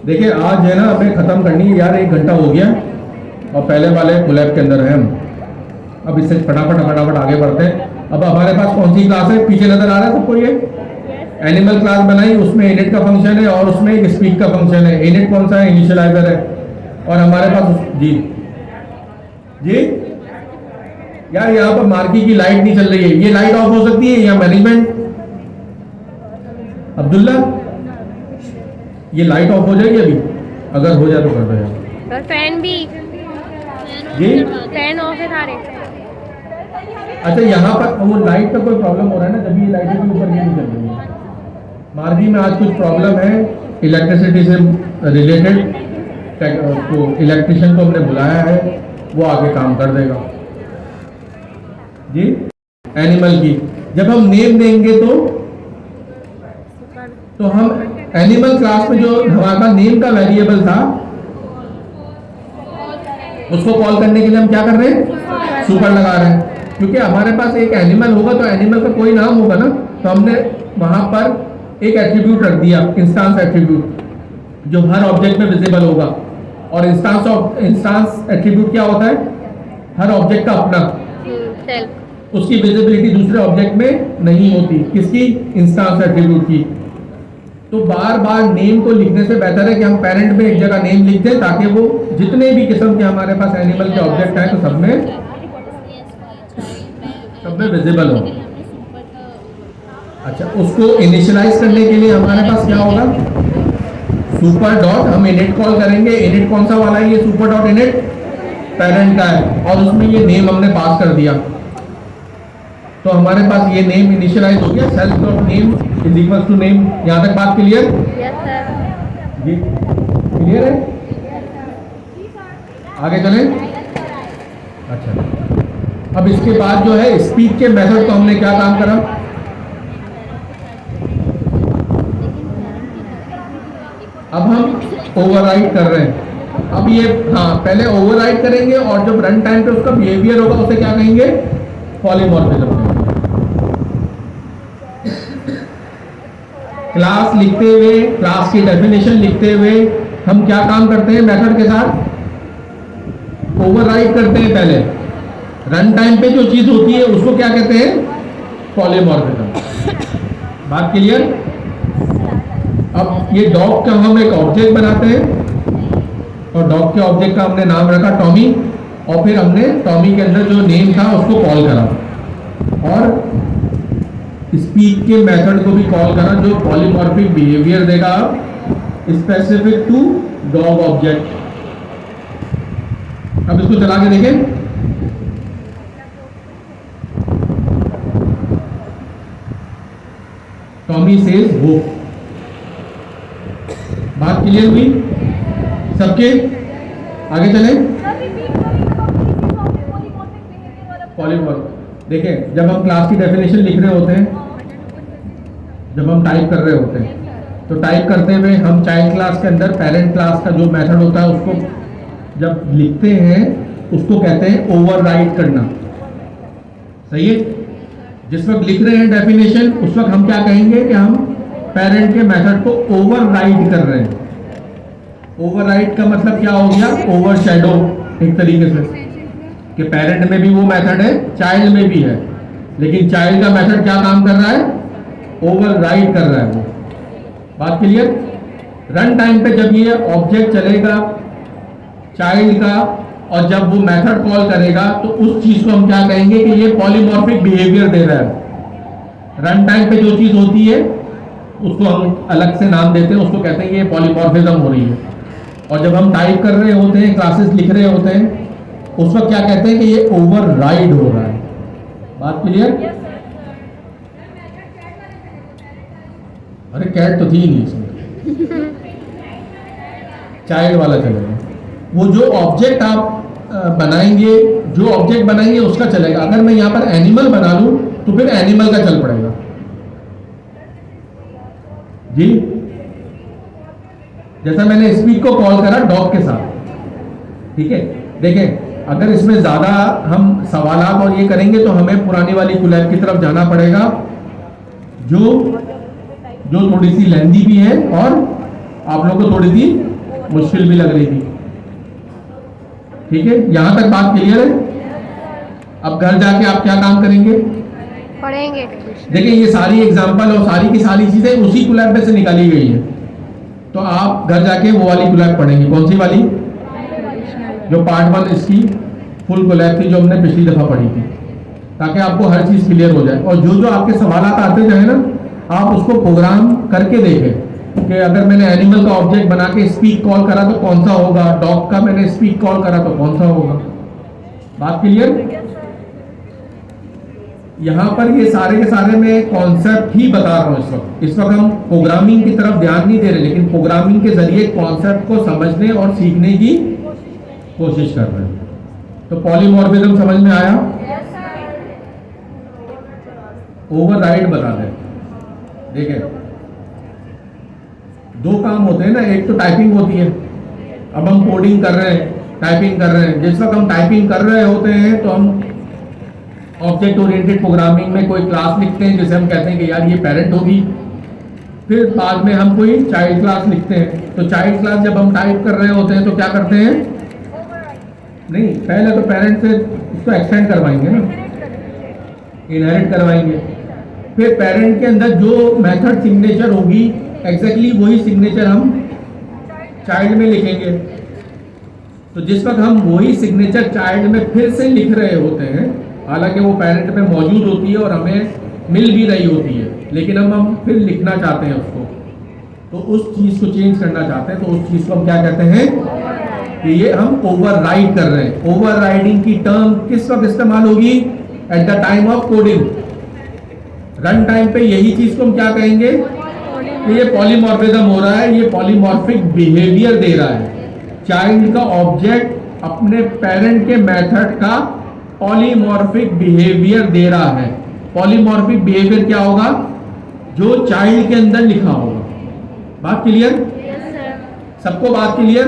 देखिए, आज है ना हमें खत्म करनी है यार, 1 घंटा हो गया, और पहले वाले कोलैब के अंदर है हम। अब इससे फटाफट आगे बढ़ते हैं। अब हमारे पास कौन सी क्लास है? पीछे नजर आ रहा है सबको? ये एनिमल क्लास बनाई, उसमें इनिट का फंक्शन है और उसमें एक स्पीक का फंक्शन है। इनिट कौन सा है? इनिशियलाइजर है। और हमारे पास जी यार यहाँ पर मार्की की लाइट नहीं चल रही है, ये लाइट ऑफ हो सकती है या मैनेजमेंट? अब्दुल्ला, ये लाइट ऑफ हो जाएगी अभी? अगर हो जाए तो कर दो यार। और फैन भी, जी फैन ऑफ है सारे। अच्छा, यहाँ पर वो लाइट का कोई प्रॉब्लम हो रहा है ना, जब ये लाइटें भी ऊपर ये नहीं चल रही है। मार्गी में आज कुछ प्रॉब्लम है इलेक्ट्रिसिटी से रिलेटेड, तो इलेक्ट्रिशियन को हमने बुलाया है, वो आगे काम कर देगा। जी, एनिमल की जब हम नेम देंगे तो हम एनिमल क्लास में जो हमारा नेम का वेरिएबल था उसको कॉल करने के लिए हम क्या कर रहे हैं? सुपर लगा रहे हैं, क्योंकि हमारे पास एक एनिमल होगा तो एनिमल का कोई नाम होगा ना, तो हमने वहां पर एक एट्रीब्यूट रख दिया, इंस्टांस एट्रीब्यूट, जो हर ऑब्जेक्ट में विजिबल होगा। और इंस्टांस एट्रीब्यूट क्या होता है? हर ऑब्जेक्ट का अपना, सेल्फ। उसकी विजिबिलिटी दूसरे ऑब्जेक्ट में नहीं होती। किसकी? इंस्टांस एट्रीब्यूट की। तो बार बार नेम को लिखने से बेहतर है कि हम पेरेंट में एक जगह नेम लिख दें, ताकि वो जितने भी किस्म के हमारे पास एनिमल के ऑब्जेक्ट हैं तो सब में विजिबल हो। अच्छा, उसको इनिशियलाइज करने के लिए हमारे पास क्या होगा? सुपर डॉट, हम इनिट कॉल करेंगे। इनिट कौन सा वाला है? ये सुपर डॉट इनिट पेरेंट का है, और उसमें ये नेम हमने पास कर दिया, तो हमारे पास ये नेम इनिशियलाइज हो गया। Self dot name is equal to name. यहाँ तक बात क्लियर? Yes sir. जी क्लियर है? आगे चलें। अच्छा, अब इसके बाद जो है स्पीक के मेथड, तो हमने क्या काम करा? अब हम ओवरराइड कर रहे हैं। अब ये, हाँ, पहले ओवरराइड करेंगे और जब रन टाइम पे उसका बिहेवियर होगा उसे क्या कहेंगे? पॉलीमॉर्फिज्म। क्लास लिखते हुए, क्लास की डेफिनेशन लिखते हुए हम क्या काम करते हैं? मेथड के साथ ओवरराइड करते हैं। पहले रन टाइम पे जो चीज होती है उसको क्या कहते हैं? पॉलीमॉर्फिज्म। बात क्लियर? अब ये डॉग का हम एक ऑब्जेक्ट बनाते हैं, और डॉग के ऑब्जेक्ट का हमने नाम रखा टॉमी, और फिर हमने टॉमी के अंदर जो नेम था उसको कॉल करा, और स्पीक के मेथड को भी कॉल करा, जो पॉलीमॉर्फिक बिहेवियर देगा स्पेसिफिक टू डॉग ऑब्जेक्ट। अब इसको चला के देखें। टॉमी सेज वो। बात क्लियर हुई सबके? आगे चले। पॉलीमॉर्फ, देखें, जब हम क्लास की डेफिनेशन लिख रहे होते हैं, जब हम टाइप कर रहे होते हैं, तो टाइप करते हुए हम चाइल्ड क्लास के अंदर पेरेंट क्लास का जो मेथड होता है उसको जब लिखते हैं उसको कहते हैं ओवरराइड करना। सही है? जिस वक्त लिख रहे हैं डेफिनेशन उस वक्त हम क्या कहेंगे कि हम पेरेंट के मेथड को ओवरराइड कर रहे हैं। ओवरराइड का मतलब क्या हो गया? ओवरशैडो, एक तरीके से, कि पेरेंट में भी वो मेथड है, चाइल्ड में भी है, लेकिन चाइल्ड का मेथड क्या काम कर रहा है? ओवरराइड कर रहा है वो। बात क्लियर? रन टाइम पे जब ये ऑब्जेक्ट चलेगा चाइल्ड का, और जब वो मेथड कॉल करेगा, तो उस चीज को हम क्या कहेंगे कि ये पॉलीमॉर्फिक बिहेवियर दे रहा है। रन टाइम पे जो चीज होती है उसको हम अलग से नाम देते हैं, उसको कहते हैं कि ये पॉलीमॉर्फिज्म हो रही है। और जब हम टाइप कर रहे होते हैं, क्लासेस लिख रहे होते हैं, उस वक्त क्या कहते हैं कि ये ओवरराइड हो रहा है। बात क्लियर? अरे कैट तो थी नहीं इसमें, चाइल्ड वाला चलेगा। वो जो ऑब्जेक्ट आप बनाएंगे, जो ऑब्जेक्ट बनाएंगे उसका चलेगा। अगर मैं यहाँ पर एनिमल बना लूं तो फिर एनिमल का चल पड़ेगा। जी, जैसा मैंने स्पीक को कॉल करा डॉग के साथ, ठीक है? देखें, अगर इसमें ज्यादा हम सवालात और ये करेंगे तो हमें पुरानी वाली कुलैब की तरफ जाना पड़ेगा, जो थोड़ी सी लेंदी भी है और आप लोगों को थोड़ी सी मुश्किल भी लग रही थी। ठीक है, यहां तक बात क्लियर है? अब घर जाके आप क्या काम करेंगे? पढ़ेंगे। देखिए, ये सारी एग्जांपल और सारी की सारी चीजें उसी कुलैब में से निकाली गई है, तो आप घर जाके वो वाली कुलैब पढ़ेंगे। कौन सी वाली? जो पार्ट 1 इसकी फुल कुलैब थी, जो हमने पिछली दफा पढ़ी थी। ताकि आपको हर चीज़ क्लियर हो जाए। और जो जो आपके सवाल आते जाए ना, आप उसको प्रोग्राम करके देखें कि अगर मैंने एनिमल का ऑब्जेक्ट बना के स्पीक कॉल करा तो कौन सा होगा, डॉग का मैंने स्पीक कॉल करा तो कौन सा होगा। बात क्लियर? यहाँ पर ये सारे के सारे मैं कॉन्सेप्ट ही बता रहा हूँ। इस वक्त हम प्रोग्रामिंग की तरफ ध्यान नहीं दे रहे, लेकिन प्रोग्रामिंग के जरिए कॉन्सेप्ट को समझने और सीखने की कोशिश कर रहे हैं। तो पॉलीमॉर्फिज्म समझ में आया? ओवरराइड बता दें। देखें, दो काम होते हैं ना, एक तो टाइपिंग होती है। अब हम कोडिंग कर रहे हैं, टाइपिंग कर रहे हैं। जिस वक्त हम टाइपिंग कर रहे होते हैं तो हम ऑब्जेक्ट ओरिएंटेड प्रोग्रामिंग में कोई क्लास लिखते हैं, जिसे हम कहते हैं कि यार ये पेरेंट होगी। फिर बाद में हम कोई चाइल्ड क्लास लिखते हैं। तो चाइल्ड क्लास जब हम टाइप कर रहे होते हैं तो क्या करते हैं? नहीं, पहले तो पेरेंट से उसको एक्सटेंड करवाएंगे ना, इनहेरिट करवाएंगे। फिर पेरेंट के अंदर जो मेथड सिग्नेचर होगी, एग्जैक्टली वही सिग्नेचर हम चाइल्ड में लिखेंगे। तो जिस वक्त हम वही सिग्नेचर चाइल्ड में फिर से लिख रहे होते हैं, हालांकि वो पेरेंट में मौजूद होती है और हमें मिल भी रही होती है, लेकिन हम फिर लिखना चाहते हैं उसको, तो उस चीज़ को चेंज करना चाहते हैं, तो उस चीज़ को हम क्या कहते हैं कि ये हम ओवरराइड कर रहे हैं। ओवरराइडिंग की टर्म किस वक्त इस्तेमाल होगी? Eight the time of coding. Run time पे यही चीज़ को हम क्या कहेंगे कि ये पॉलीमॉर्फिज्म हो रहा है, ये पॉलीमॉर्फिक बिहेवियर दे रहा है। चाइल्ड का ऑब्जेक्ट अपने पेरेंट के मेथड का पॉलीमॉर्फिक बिहेवियर दे रहा है। पॉलीमॉर्फिक बिहेवियर क्या होगा? जो चाइल्ड के अंदर लिखा होगा। बात क्लियर? सबको बात क्लियर?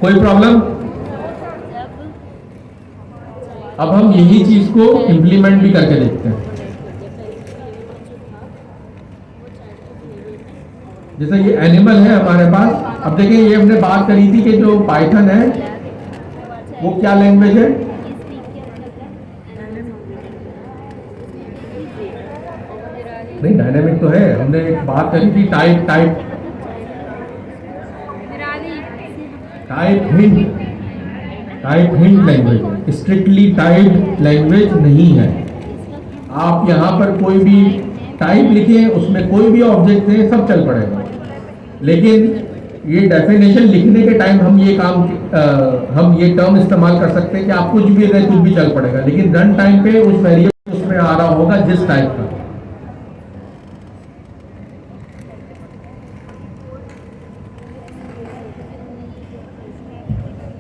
कोई प्रॉब्लम? अब हम यही चीज को इंप्लीमेंट भी करके देखते हैं। जैसे ये एनिमल है हमारे पास। अब देखिए, ये हमने बात करी थी कि जो पाइथन है वो क्या लैंग्वेज है? नहीं, डायनेमिक तो है। हमने एक बात करी थी टाइप हिंट लैंग्वेज है, स्ट्रिक्टली टाइप्ड लैंग्वेज नहीं है। आप यहाँ पर कोई भी टाइप लिखें, उसमें कोई भी ऑब्जेक्ट है, सब चल पड़ेगा। लेकिन ये डेफिनेशन लिखने के टाइम हम ये टर्म इस्तेमाल कर सकते हैं कि आप कुछ भी रहे, कुछ भी चल पड़ेगा, लेकिन रन टाइम पे उस वेरिएबल उसमें आ रहा होगा जिस टाइप का।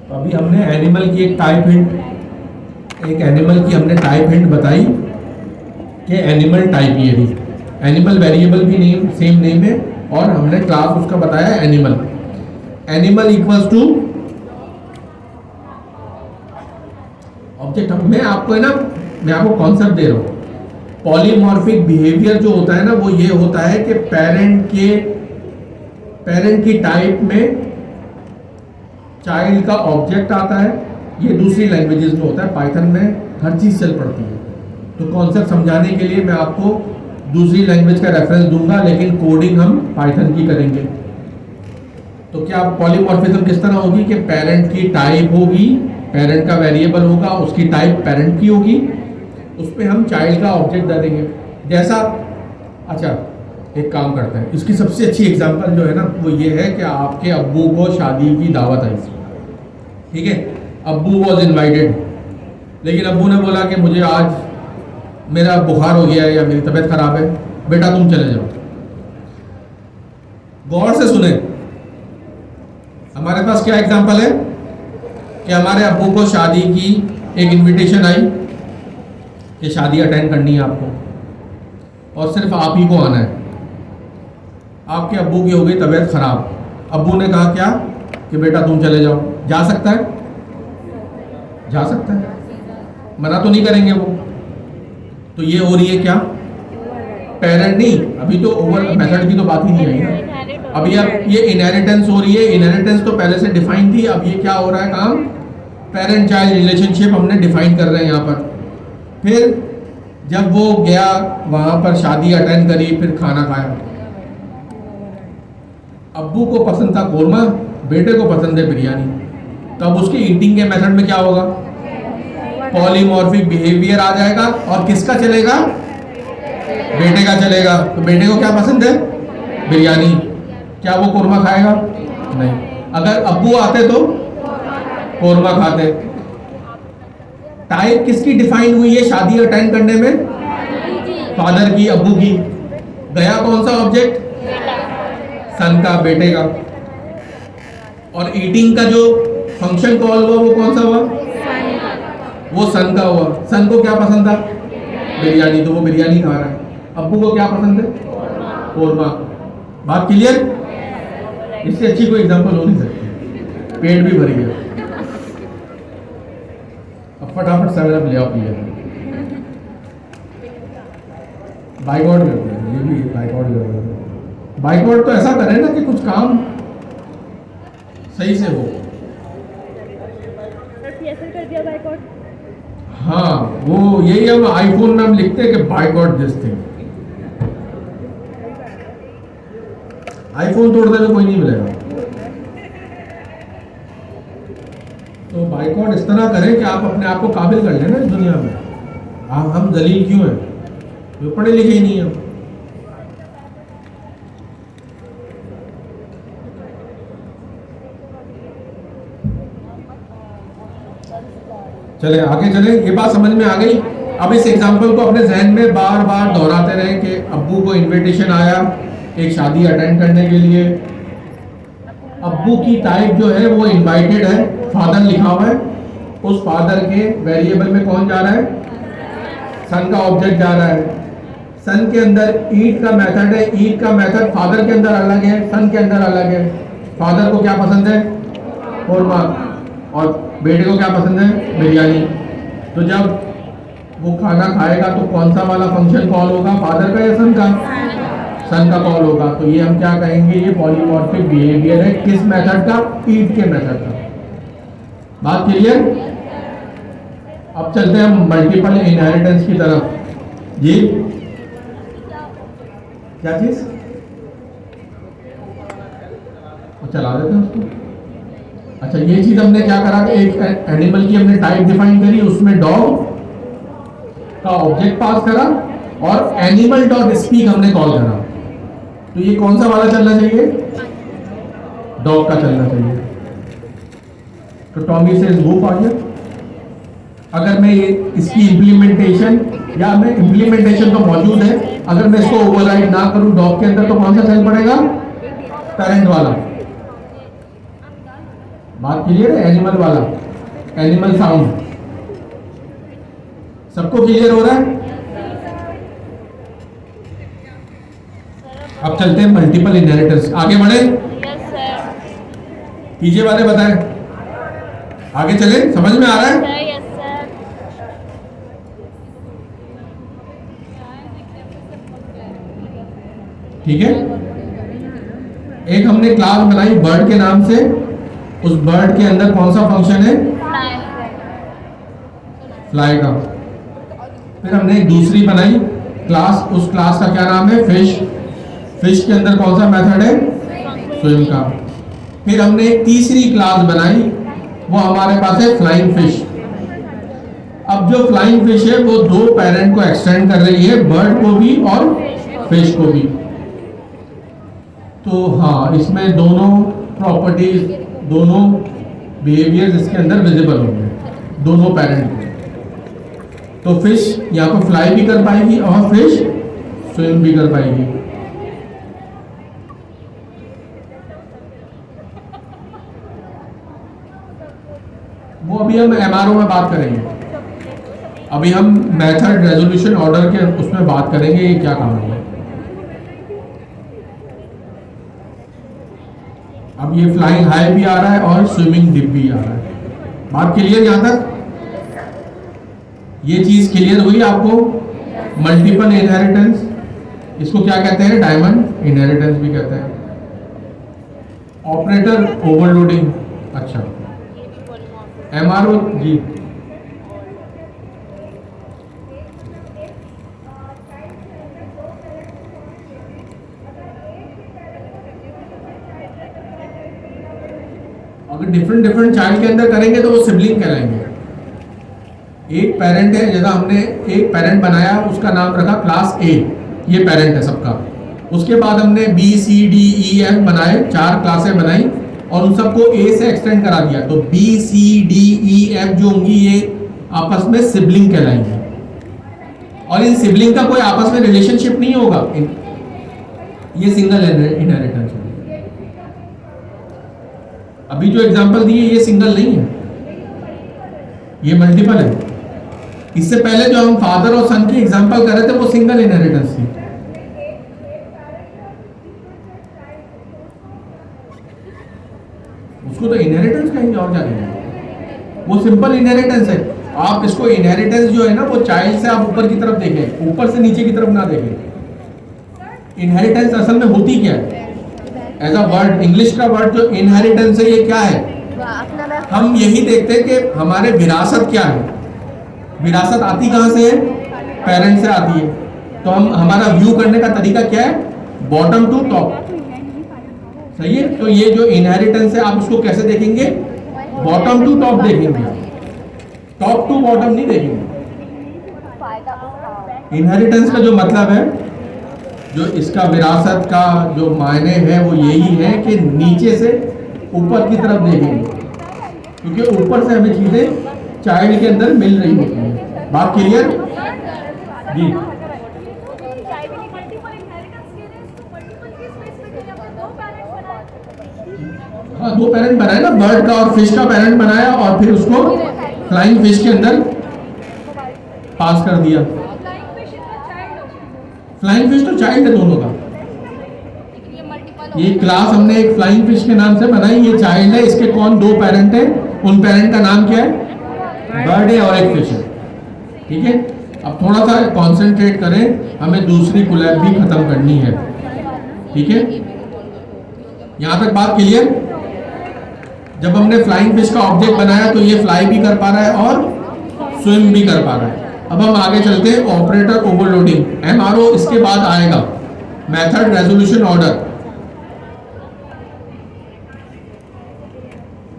तो अभी हमने एनिमल की एक एनिमल की हमने टाइप हिंट बताई कि एनिमल टाइप ये भी एनिमल वेरिएबल भी नेम सेम नेम है, और हमने क्लास उसका बताया animal. Animal equals to object. मैं आपको कॉन्सेप्ट दे रहा हूं। पॉलीमॉर्फिक बिहेवियर जो होता है ना, वो ये होता है कि पेरेंट की टाइप में चाइल्ड का ऑब्जेक्ट आता है। ये दूसरी लैंग्वेजेस में होता है, पाइथन में हर चीज़ चल पड़ती है। तो कॉन्सेप्ट समझाने के लिए मैं आपको दूसरी लैंग्वेज का रेफरेंस दूंगा, लेकिन कोडिंग हम पाइथन की करेंगे। तो क्या पॉलीमॉर्फिज्म किस तरह होगी कि पेरेंट की टाइप होगी, पेरेंट का वेरिएबल होगा, उसकी टाइप पेरेंट की होगी, उस पर हम चाइल्ड का ऑब्जेक्ट दे देंगे। जैसा, अच्छा एक काम करते हैं, इसकी सबसे अच्छी एग्जांपल जो है ना, वो ये है कि आपके अब्बू को शादी की दावत आई, ठीक है। अब्बू वॉज इन्वाइटेड, लेकिन अब्बू ने बोला कि मुझे आज मेरा बुखार हो गया है या मेरी तबीयत खराब है, बेटा तुम चले जाओ। गौर से सुने, हमारे पास क्या एग्जांपल है कि हमारे अब्बू को शादी की एक इनविटेशन आई कि शादी अटेंड करनी है आपको, और सिर्फ आप ही को आना है। आपके अब्बू की हो गई तबीयत खराब, अब्बू ने कहा क्या कि बेटा तुम चले जाओ। जा सकता है? जा सकता है, मना तो नहीं करेंगे वो। तो ये हो रही है क्या? पेरेंट नहीं, अभी तो ओवर मेथड की तो बात ही नहीं आई ना। अभी अब ये इनहेरिटेंस हो रही है। इनहेरिटेंस तो पहले से डिफाइन थी, अब ये क्या हो रहा है काम? पेरेंट चाइल्ड रिलेशनशिप हमने डिफाइन कर रहे हैं यहाँ पर। फिर जब वो गया वहाँ पर, शादी अटेंड करी, फिर खाना खाया। अब्बू को पसंद था कोरमा, बेटे को पसंद है बिरयानी, तो अब उसके ईटिंग के मेथड में क्या होगा? पॉलीमॉर्फिक बिहेवियर आ जाएगा। और किसका चलेगा? बेटे का चलेगा। तो बेटे को क्या पसंद है? बिरयानी। क्या वो कोरमा खाएगा? नहीं। अगर अब्बू आते तो कोरमा खाते। टाइप किसकी डिफाइन हुई है शादी अटेंड करने में? फादर की, अब्बू की। गया कौन सा ऑब्जेक्ट? सन का, बेटे का। और ईटिंग का जो फंक्शन कॉल हुआ वो कौन सा हुआ? वो सन का हुआ। सन को क्या पसंद था? बिरयानी, तो वो बिरयानी खा रहा है। अब्बू को क्या पसंद है? कोरमा। बात क्लियर? इससे अच्छी कोई एग्जांपल हो नहीं सकती। पेट भी भर गया। अब फटाफट 7 अप ले आओ पी लेना। बाइकआउट करते हैं, ये भी बाइकआउट करते हैं। बाइकआउट तो ऐसा करें ना कि कुछ काम सही से हो। कर दिया बाइकआउट। हाँ, वो यही हम आईफोन में हम लिखते हैं कि बाइकआउट दिस थिंग। आईफोन तोड़ने में कोई नहीं मिलेगा। तो बाइकआउट इस तरह करें कि आप अपने आप को काबिल कर लेना इस दुनिया में। हम जलील क्यों हैं? जो पढ़े लिखे ही नहीं है। चले आगे चले। ये बात समझ में आ गई। अब इस एग्जाम्पल को अपने जहन में बार बार दोहराते रहे कि अब्बू को इनविटेशन आया एक शादी अटेंड करने के लिए। अब्बू की टाइप जो है वो इनवाइटेड है, फादर लिखा हुआ है। उस फादर के वेरिएबल में कौन जा रहा है? सन का ऑब्जेक्ट जा रहा है। सन के अंदर ईट का मेथड है। ईट का मेथड फादर के अंदर अलग है, सन के अंदर अलग है। फादर को क्या पसंद है? कोरमा। और बेटे को क्या पसंद है? बिरयानी। तो जब वो खाना खाएगा तो कौन सा वाला फंक्शन कॉल होगा? फादर का या सन का? सन का कॉल होगा। तो ये हम क्या कहेंगे? ये पॉलीमॉर्फिक बिहेवियर है। किस मेथड का? ईट के मेथड का। बात क्लियर? अब चलते हैं हम मल्टीपल इनहेरिटेंस की तरफ। जी क्या चीज? चला देते हैं उसको। अच्छा, ये चीज हमने क्या करा कि एक एनिमल की हमने टाइप डिफाइन करी, उसमें डॉग का ऑब्जेक्ट पास करा और एनिमल डॉग स्पीक हमने कॉल करा। तो ये कौन सा वाला चलना चाहिए? डॉग का चलना चाहिए। तो टॉमी से वूफ आ गया। अगर मैं ये इसकी इम्प्लीमेंटेशन या मैं इम्प्लीमेंटेशन तो मौजूद है, अगर मैं इसको ओवरराइड ना करूं डॉग के अंदर तो कौन सा चल पड़ेगा? पेरेंट वाला। बात क्लियर है? एनिमल वाला, एनिमल साउंड। सबको क्लियर हो रहा है? अब चलते हैं मल्टीपल इनहेरिटेंस। आगे बढ़े? Yes sir. पीछे वाले बताएं। आगे चले? समझ में आ रहा है? Sir yes sir. ठीक है। एक हमने क्लास बनाई बर्ड के नाम से। उस बर्ड के अंदर कौन सा फंक्शन है? फ्लाई का। फिर हमने एक दूसरी बनाई क्लास। उस क्लास का क्या नाम है? फिश। फिश के अंदर कौन सा मेथड है? स्विम का। फिर हमने एक तीसरी क्लास बनाई, वो हमारे पास है फ्लाइंग फिश। अब जो फ्लाइंग फिश है वो दो पेरेंट को एक्सटेंड कर रही है, बर्ड को भी और फिश को भी। तो हाँ, इसमें दोनों प्रॉपर्टीज, दोनों बिहेवियर्स इसके अंदर विजिबल होंगे, दोनों पेरेंट को। तो फिश यहाँ पर फ्लाई भी कर पाएगी और फिश स्विम भी कर पाएगी। वो अभी हम एमआरओ में बात करेंगे। अभी हम मेथड रेजोल्यूशन ऑर्डर के उसमें बात करेंगे ये क्या काम है। अब ये फ्लाइंग हाई भी आ रहा है और स्विमिंग डिप भी आ रहा है। बात क्लियर यहां तक? ये चीज क्लियर हुई आपको? मल्टीपल इनहेरिटेंस, इसको क्या कहते हैं? डायमंड इनहेरिटेंस भी कहते हैं। Operator overloading. अच्छा, एमआरओ जी। अगर डिफरेंट चाइल्ड के अंदर करेंगे तो वो सिबलिंग कहलाएंगे। एक पेरेंट है, जैसा हमने एक पेरेंट बनाया, उसका नाम रखा क्लास ए, ये पेरेंट है सबका। उसके बाद हमने B C D E F बनाए, 4 क्लासें बनाई और उन सबको ए से एक्सटेंड करा दिया। तो B C D E F जो होंगी ये आपस में सिबलिंग कहलाएंगी, और इन सिबलिंग का कोई आपस में रिलेशनशिप नहीं होगा, ये सिंगल इनहेरिटेंस होगी। अभी जो एग्जांपल दिए ये सिंगल नहीं है, ये मल्टीपल है। इससे पहले जो हम फादर और सन की एग्जांपल कर रहे थे वो सिंगल इनहेरिटेंस थी। उसको तो इनहेरिटेंस कहेंगे और क्या कहेंगे, वो सिंपल इनहेरिटेंस है। आप इसको इनहेरिटेंस जो है ना, वो चाइल्ड से आप ऊपर की तरफ देखें, ऊपर से नीचे की तरफ ना देखें। इनहेरिटेंस असल में होती क्या है? एज अ वर्ड, इंग्लिश का वर्ड जो इनहेरिटेंस है ये क्या है? हम यही देखते हैं कि हमारे विरासत क्या है। विरासत आती कहाँ से है? पेरेंट से आती है। तो हम हमारा व्यू करने का तरीका क्या है? बॉटम टू टॉप, सही है। तो ये जो इनहेरिटेंस है आप उसको कैसे देखेंगे? बॉटम टू टॉप देखेंगे, टॉप टू बॉटम नहीं देखेंगे। इनहेरिटेंस का जो मतलब है, जो इसका विरासत का जो मायने है वो यही है कि नीचे से ऊपर की तरफ देखेंगे, क्योंकि ऊपर से हमें चीजें चाइल्ड के अंदर मिल रही होती है। बात क्लियर जी? हाँ, 2 पेरेंट बनाए ना, बर्ड का और फिश का पेरेंट बनाया और फिर उसको फ्लाइंग फिश के अंदर पास कर दिया। फ्लाइंग फिश तो चाइल्ड है दोनों का। ये क्लास हमने एक फ्लाइंग फिश के नाम से बनाई, ये चाइल्ड है। इसके कौन 2 पेरेंट है? उन पेरेंट का नाम क्या है? बर्ड है और एक फिश है। ठीक है, अब थोड़ा सा कंसंट्रेट करें, हमें दूसरी कोलैब भी खत्म करनी है। ठीक है, यहां तक बात क्लियर? जब हमने फ्लाइंग फिश का ऑब्जेक्ट बनाया तो ये फ्लाई भी कर पा रहा है और स्विम भी कर पा रहा है। अब हम आगे चलते हैं, ऑपरेटर ओवरलोडिंग, MRO इसके बाद आएगा। मेथड रेजोल्यूशन ऑर्डर,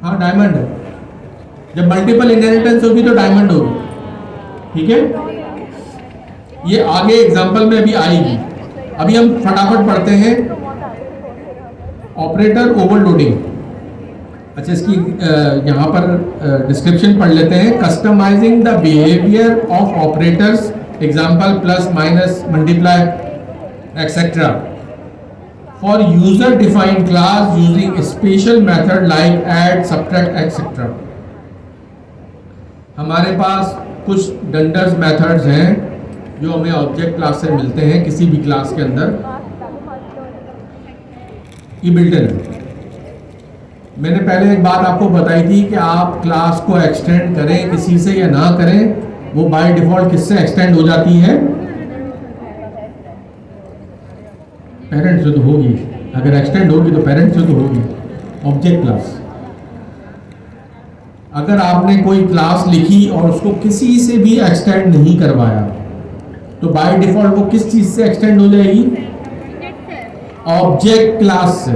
हाँ डायमंड है। जब मल्टीपल इनहेरिटेंस होगी तो डायमंड होगी। ठीक है, ये आगे एग्जांपल में अभी आएगी। अभी हम फटाफट पढ़ते हैं ऑपरेटर ओवरलोडिंग। अच्छा, इसकी यहाँ पर डिस्क्रिप्शन पढ़ लेते हैं। Customising the behaviour of operators, example plus minus multiply etcetera for user defined class using special method like add, subtract etcetera. हमारे पास कुछ डंडर्स मेथड्स हैं जो हमें ऑब्जेक्ट क्लास से मिलते हैं किसी भी क्लास के अंदर। ये बिल्ट इन है। मैंने पहले एक बात आपको बताई थी कि आप क्लास को एक्सटेंड करें किसी से या ना करें, वो बाय डिफॉल्ट किससे एक्सटेंड हो जाती है? पेरेंट से तो होगी। अगर एक्सटेंड होगी तो पेरेंट से तो होगी। ऑब्जेक्ट क्लास, अगर आपने कोई क्लास लिखी और उसको किसी से भी एक्सटेंड नहीं करवाया तो बाय डिफॉल्ट वो किस चीज से एक्सटेंड हो जाएगी? ऑब्जेक्ट क्लास से।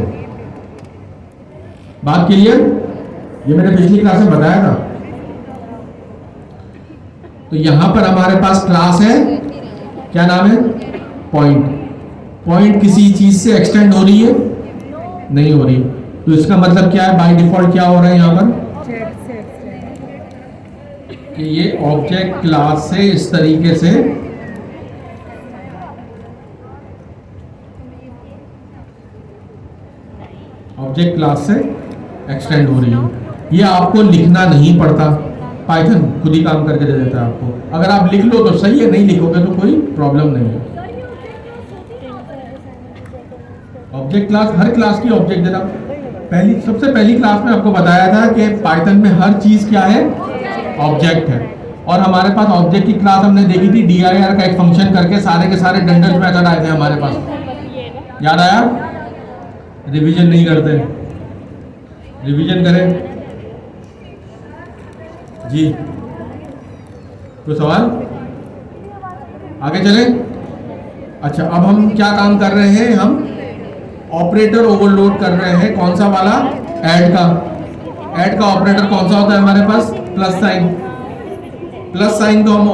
बात क्लियर? ये मैंने पिछली क्लास में बताया था। तो यहां पर हमारे पास क्लास है, क्या नाम है? पॉइंट। पॉइंट किसी चीज से एक्सटेंड हो रही है? नहीं हो रही। तो इसका मतलब क्या है? बाय डिफॉल्ट क्या हो रहा है यहां पर? कि ये ऑब्जेक्ट क्लास से इस तरीके से ऑब्जेक्ट क्लास से एक्सटेंड हो रही है। ये आपको लिखना नहीं पड़ता, पाइथन खुद ही काम करके दे देता है आपको। अगर आप लिख लो तो सही है, नहीं लिखोगे तो कोई प्रॉब्लम नहीं है। ऑब्जेक्ट क्लास, हर क्लास की ऑब्जेक्ट देना। सबसे पहली क्लास में आपको बताया था कि पाइथन में हर चीज क्या है? ऑब्जेक्ट है। और हमारे पास ऑब्जेक्ट की क्लास हमने देखी थी, dir का एक फंक्शन करके सारे के सारे डंडर्स मेथड आए थे हमारे पास। याद आया? रिवीजन नहीं करते, रिवीजन करें जी। कोई सवाल? आगे चलें। अच्छा, अब हम क्या काम कर रहे हैं? हम ऑपरेटर ओवरलोड कर रहे हैं। कौन सा वाला? ऐड का। ऐड का ऑपरेटर कौन सा होता है हमारे पास? Plus sign. प्लस साइन तो हम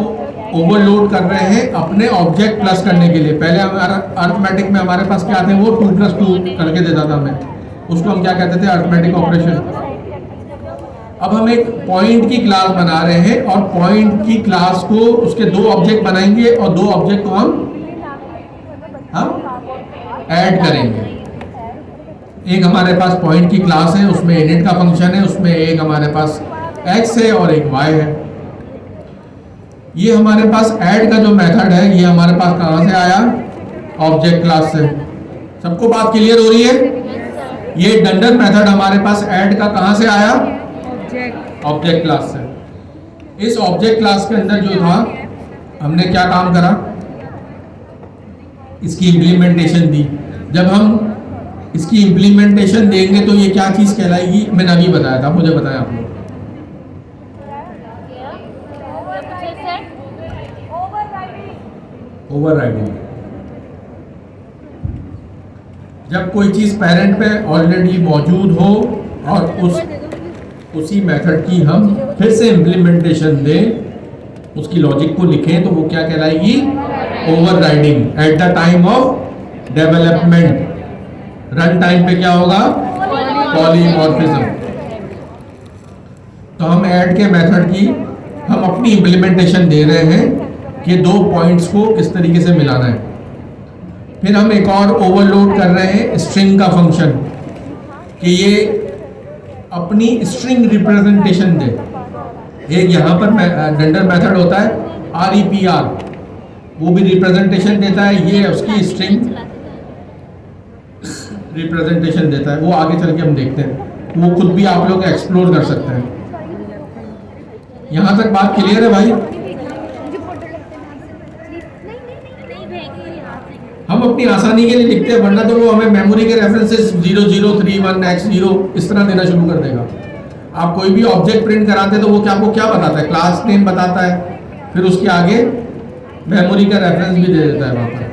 ओवरलोड कर रहे हैं अपने ऑब्जेक्ट प्लस करने के लिए। पहले हमारा अर्थमेटिक में हमारे पास क्या थे, वो 2+2 करके देता था हमें, उसको हम क्या कहते थे, अर्थमेटिक ऑपरेशन। अब हम एक पॉइंट की क्लास बना रहे हैं और पॉइंट की क्लास को उसके 2 ऑब्जेक्ट बनाएंगे और 2 ऑब्जेक्ट को हम ऐड करेंगे। एक हमारे पास पॉइंट की क्लास है, उसमें इनिट का फंक्शन है, उसमें एक हमारे पास x है और एक y है। ये हमारे पास ऐड का जो मेथड है ये हमारे पास कहाँ से आया, ऑब्जेक्ट क्लास से। सबको बात क्लियर हो रही है? ये डंडन मेथड हमारे पास ऐड का कहाँ से आया, ऑब्जेक्ट क्लास से। इस ऑब्जेक्ट क्लास के अंदर जो था हमने क्या काम करा, इसकी इम्प्लीमेंटेशन दी। जब हम इसकी इम्प्लीमेंटेशन देंगे तो ये क्या चीज कहलाएगी, मैंने अभी बताया था, मुझे बताया आप लोग। ओवरराइडिंग। जब कोई चीज पेरेंट पे ऑलरेडी मौजूद हो और उसी मेथड की हम फिर से इम्प्लीमेंटेशन दें, उसकी लॉजिक को लिखें, तो वो क्या कहलाएगी, overriding. At the time of development, run time पे क्या होगा, पॉलीमॉर्फिज्म। तो हम ऐड के मेथड की हम अपनी इम्प्लीमेंटेशन दे रहे हैं कि 2 पॉइंट्स को किस तरीके से मिलाना है। फिर हम एक और ओवरलोड कर रहे हैं स्ट्रिंग का फंक्शन, कि ये अपनी स्ट्रिंग रिप्रेजेंटेशन दे। एक यहाँ पर डंडन मेथड होता है REPR, वो भी रिप्रेजेंटेशन देता है, ये उसकी स्ट्रिंग रिप्रेजेंटेशन देता है। वो आगे चल के हम देखते हैं, वो खुद भी आप लोग एक्सप्लोर कर सकते हैं। यहाँ तक बात क्लियर है भाई? हम अपनी आसानी के लिए लिखते हैं, वरना तो वो हमें मेमोरी के रेफरेंसेस 0031x0 इस तरह देना शुरू कर देगा। आप कोई भी ऑब्जेक्ट प्रिंट कराते हैं तो वो आपको क्या बताता है, क्लास नेम बताता है, फिर उसके आगे मेमोरी का रेफरेंस भी दे देता है वहाँ पर।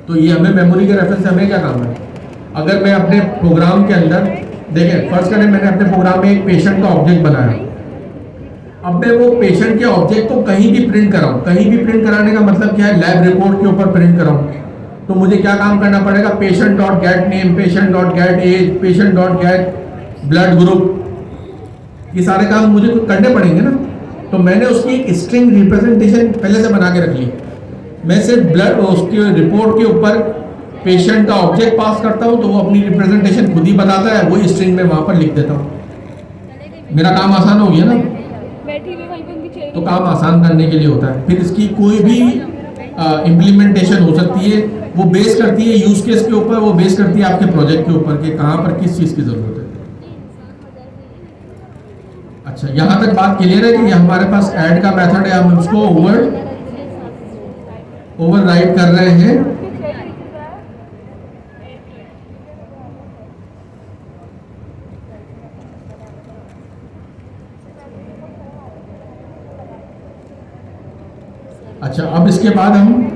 तो ये हमें मेमोरी के रेफरेंस से हमें क्या काम है। अगर मैं अपने प्रोग्राम के अंदर देखें, फर्स्ट करें मैंने अपने प्रोग्राम में एक पेशेंट का ऑब्जेक्ट बनाया, अब मैं वो पेशेंट के ऑब्जेक्ट को कहीं भी प्रिंट कराऊं, कहीं भी प्रिंट कराने का मतलब क्या है, लैब रिपोर्ट के ऊपर प्रिंट कराऊं, तो मुझे क्या काम करना पड़ेगा, patient dot get name, patient dot get age, patient dot get blood group, ये सारे काम मुझे करने पड़ेंगे ना। तो मैंने उसकी एक स्ट्रिंग रिप्रेजेंटेशन पहले से बना के रख ली। मैं सिर्फ ब्लड उसके रिपोर्ट के ऊपर पेशेंट का ऑब्जेक्ट पास करता हूँ, तो वो अपनी रिप्रेजेंटेशन खुद ही बताता है, वही स्ट्रिंग में वहाँ पर लिख देता हूँ। मेरा काम आसान हो गया ना। तो काम आसान करने के लिए होता है। फिर इसकी कोई भी इम्प्लीमेंटेशन हो सकती है, वो बेस करती है यूज केस के ऊपर, वो बेस करती है आपके प्रोजेक्ट के ऊपर कि कहाँ पर किस चीज़ की ज़रूरत है। अच्छा, यहाँ तक बात क्लियर है कि ये हमारे पास ऐड का मेथड है, हम उसको ओवरराइड कर रहे हैं। अच्छा, अब इसके बाद हम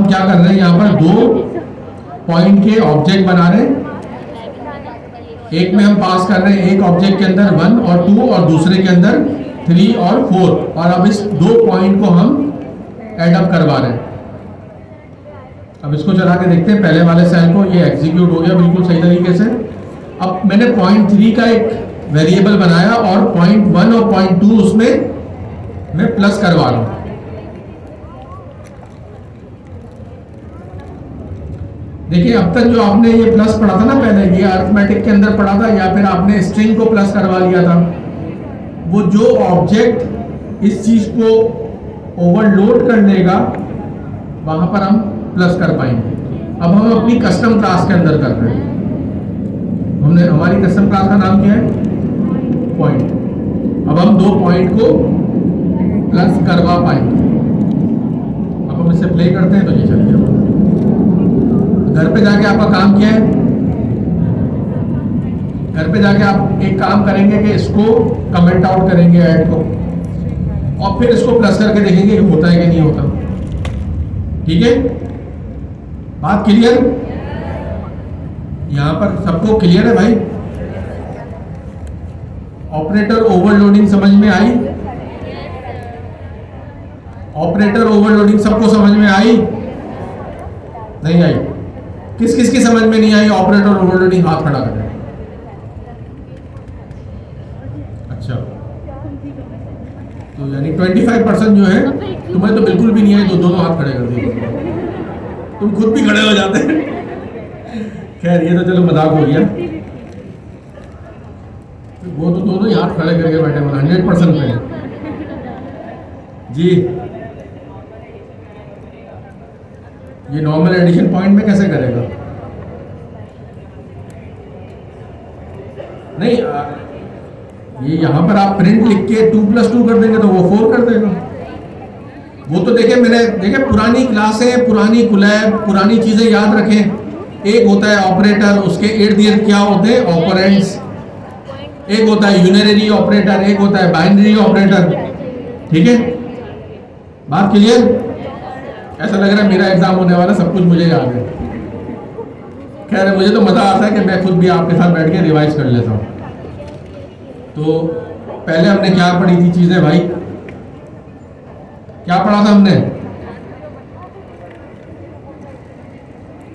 क्या कर रहे हैं, यहाँ पर 2 पॉइंट के ऑब्जेक्ट बना रहे हैं। एक में हम पास कर रहे हैं, एक ऑब्जेक्ट के अंदर 1 और 2 और दूसरे के अंदर 3 और 4, और अब इस 2 पॉइंट को हम ऐड अप करवा रहे हैं। अब इसको चला के देखते हैं, पहले वाले सेल को, ये एग्जीक्यूट हो गया बिल्कुल सही तरीके से। अब मैंने पॉइंट 3 का एक वेरिएबल बनाया और पॉइंट 1 और पॉइंट 2 उसमें मैं प्लस करवा रहा हूं। देखिए, अब तक जो आपने ये प्लस पढ़ा था ना, पहले ये अरिथमेटिक के अंदर पढ़ा था, या फिर आपने स्ट्रिंग को प्लस करवा लिया था, वो जो ऑब्जेक्ट इस चीज को ओवरलोड कर लेगा वहां पर हम प्लस कर पाएंगे। अब हम अपनी कस्टम क्लास के अंदर कर रहे हैं। हमने हमारी कस्टम क्लास का नाम क्या है, पॉइंट। अब हम 2 पॉइंट को प्लस करवा पाएंगे। अब हम इसे प्ले करते हैं, तो ये चलिए घर पे जाके आपका काम क्या है, घर पे जाके आप एक काम करेंगे कि इसको कमेंट आउट करेंगे ऐड को, और फिर इसको प्लस करके देखेंगे कि होता है कि नहीं होता। ठीक है, बात क्लियर? यहां पर सबको क्लियर है भाई? ऑपरेटर ओवरलोडिंग समझ में आई? ऑपरेटर ओवरलोडिंग सबको समझ में आई? नहीं आई? किस किस की समझ में नहीं आई ऑपरेटर ओवरलोडिंग? हाथ खड़ा कर दें। अच्छा, तो यानी 25% जो है तुम्हें तो बिल्कुल भी नहीं आई, तो दोनों हाथ खड़े कर दिए, तुम खुद भी खड़े हो जाते। खैर ये तो चलो मजाक हो गया, वो तो दोनों ही हाथ खड़े करके बैठे हुए 100% पे जी। ये नॉर्मल एडिशन पॉइंट में कैसे करेगा? नहीं ये यहां पर आप प्रिंट लिख के 2+2 कर देंगे तो वो 4 कर देगा। वो तो देखे मैंने देखे पुरानी क्लासें, पुरानी कुलैब, पुरानी चीजें याद रखें। एक होता है ऑपरेटर, उसके इर्द गिर्द क्या होते हैं? ऑपरेंड्स। एक होता है यूनरी ऑपरेटर, एक होता है बाइनरी ऑपरेटर। ठीक है, बात क्लियर? ऐसा लग रहा है मेरा एग्जाम होने वाला, सब कुछ मुझे याद है। खैर मुझे तो मजा आता है कि मैं खुद भी आपके साथ बैठ के रिवाइज कर लेता हूँ। तो पहले हमने क्या पढ़ी थी चीजें भाई? क्या पढ़ा था हमने?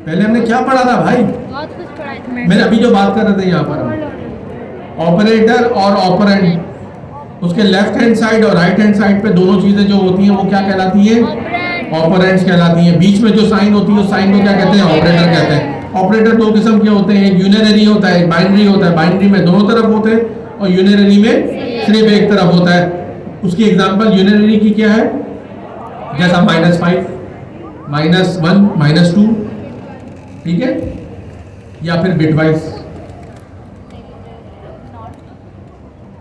पहले हमने क्या पढ़ा था भाई? बहुत कुछ पढ़ा है। मैंने अभी जो बात कर रहे थे यहाँ पर ऑपरेटर और ऑपरेंड, उसके लेफ्ट हैंड साइड और राइट हैंड साइड पे दोनों चीजें जो होती हैं वो क्या कहलाती हैं? ऑपरेंड्स कहलाती हैं। बीच में जो साइन होती है उस साइन को क्या कहते हैं? ऑपरेटर कहते हैं। ऑपरेटर दो किस्म के होते हैं, एक यूनरी होता है, एक बाइनरी होता है। बाइनरी में दोनों तरफ होते हैं और यूनरी में सिर्फ एक तरफ होता है। उसकी एग्जांपल यूनरी की क्या है? जैसा -5, -1, -2, ठीक है, या फिर बिटवाइज।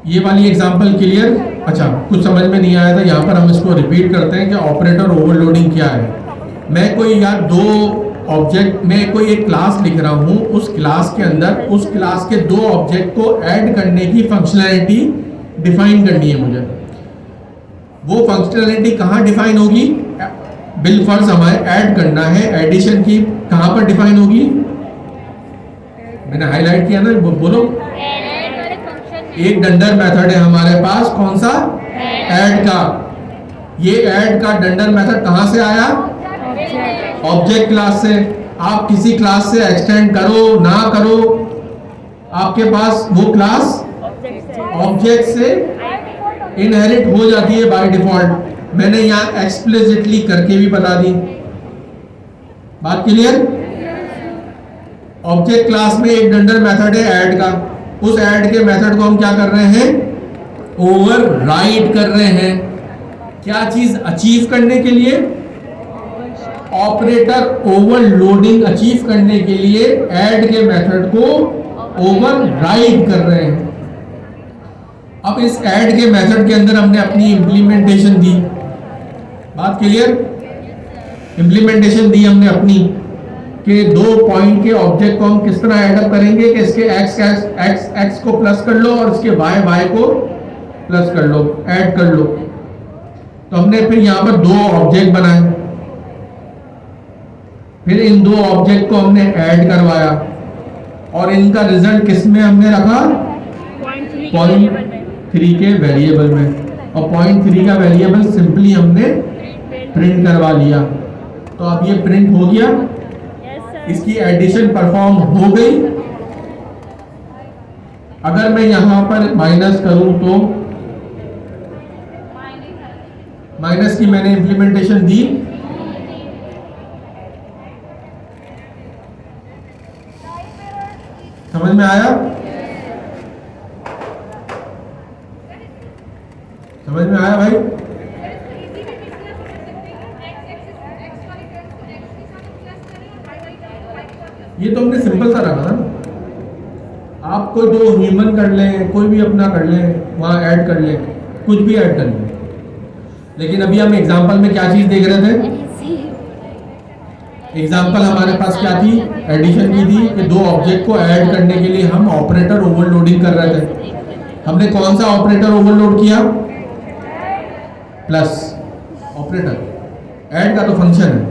ये वाली एग्जांपल क्लियर? अच्छा, कुछ समझ में नहीं आया था, यहाँ पर हम इसको रिपीट करते हैं कि ऑपरेटर ओवरलोडिंग क्या है। मैं कोई यार दो ऑब्जेक्ट में कोई एक क्लास लिख रहा हूँ, उस क्लास के अंदर उस क्लास के दो ऑब्जेक्ट को ऐड करने की फंक्शनैलिटी डिफाइन करनी है मुझे। वो फंक्शनैलिटी कहाँ डिफाइन होगी? बिलफर्ज हमारे ऐड करना है, एडिशन की कहाँ पर डिफाइन होगी? मैंने हाईलाइट किया ना, बोलो। एक डंडर मेथड है हमारे पास, कौन सा? ऐड का। ये ऐड का डंडर मेथड कहां से आया? ऑब्जेक्ट क्लास से। आप किसी क्लास से एक्सटेंड करो ना करो, आपके पास वो क्लास ऑब्जेक्ट से इनहेरिट हो जाती है बाय डिफॉल्ट। मैंने यहां एक्सप्लिसिटली करके भी बता दी। बात क्लियर? ऑब्जेक्ट क्लास में एक डंडर मेथड है ऐड का। उस ऐड के मेथड को हम क्या कर रहे हैं? ओवरराइड कर रहे हैं। क्या चीज अचीव करने के लिए? ऑपरेटर ओवरलोडिंग अचीव करने के लिए ऐड के मेथड को ओवरराइड कर रहे हैं। अब इस ऐड के मेथड के अंदर हमने अपनी इंप्लीमेंटेशन दी। बात क्लियर? इंप्लीमेंटेशन दी हमने अपनी कि दो पॉइंट के ऑब्जेक्ट को हम किस तरह ऐड करेंगे कि इसके x को प्लस कर लो और इसके y को प्लस कर लो, ऐड कर लो। तो हमने फिर यहां पर दो ऑब्जेक्ट बनाए, फिर इन दो ऑब्जेक्ट को हमने ऐड करवाया और इनका रिजल्ट किस में हमने रखा? .3 के वेरिएबल में। और .3 का वेरिएबल सिंपली हमने प्रिंट करवा लिया। तो अब ये प्रिंट हो गया, इसकी एडिशन परफॉर्म हो गई। अगर मैं यहां पर माइनस करूं तो माइनस की मैंने इंप्लीमेंटेशन दी। समझ में आया? समझ में आया भाई? ये तो हमने सिंपल सा रखा था ना। आप कोई दो ह्यूमन कर लें, कोई भी अपना कर लें, वहां ऐड कर लें, कुछ भी ऐड कर लें। लेकिन अभी हम एग्जांपल में क्या चीज देख रहे थे? एग्जांपल हमारे पास क्या थी? एडिशन की थी कि दो ऑब्जेक्ट को ऐड करने के लिए हम ऑपरेटर ओवरलोडिंग कर रहे थे। हमने कौन सा ऑपरेटर ओवरलोड किया? Plus operator. ऐड का तो फंक्शन है,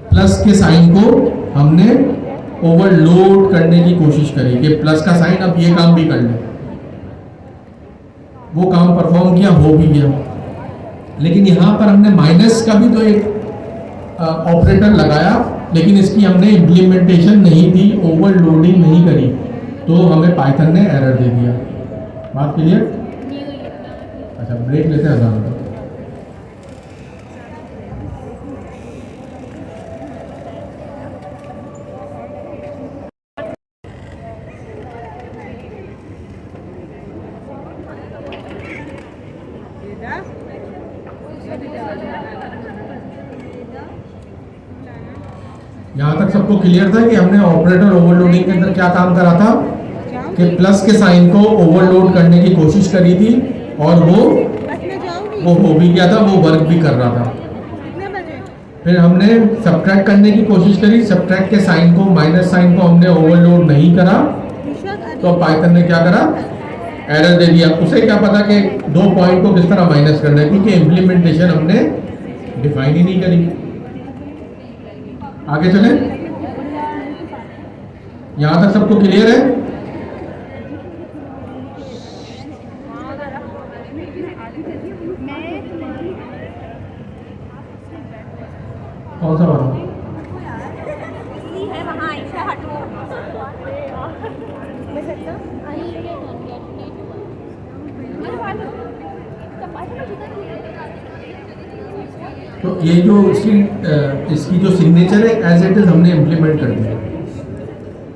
प्लस के साइन को हमने ओवरलोड करने की कोशिश करी कि प्लस का साइन अब ये काम भी कर ले, वो काम परफॉर्म किया, हो भी गया। लेकिन यहाँ पर हमने माइनस का भी तो एक ऑपरेटर लगाया, लेकिन इसकी हमने इम्प्लीमेंटेशन नहीं दी, ओवरलोडिंग नहीं करी, तो हमें पाइथन ने एरर दे दिया। बात क्लियर? अच्छा, ब्रेक लेते हैं अजान का। यहाँ तक सबको क्लियर था कि हमने ऑपरेटर ओवरलोडिंग के अंदर क्या काम करा था कि प्लस के साइन को ओवरलोड करने की कोशिश करी थी और वो हो भी गया था, वो वर्क भी कर रहा था। फिर हमने सब्ट्रैक्ट करने की कोशिश करी, सब्ट्रैक्ट के साइन को, माइनस साइन को हमने ओवरलोड नहीं करा, तो पाइथन ने क्या करा, एरर दे दिया। उसे क्या पता कि 2 पॉइंट को किस तरह माइनस करना है, क्योंकि इम्प्लीमेंटेशन हमने डिफाइन ही नहीं करी। आगे चले, यहां तक सबको क्लियर है? कौन सा वाला? तो ये जो इसकी जो सिग्नेचर है एज इट इज हमने इम्प्लीमेंट कर दिया।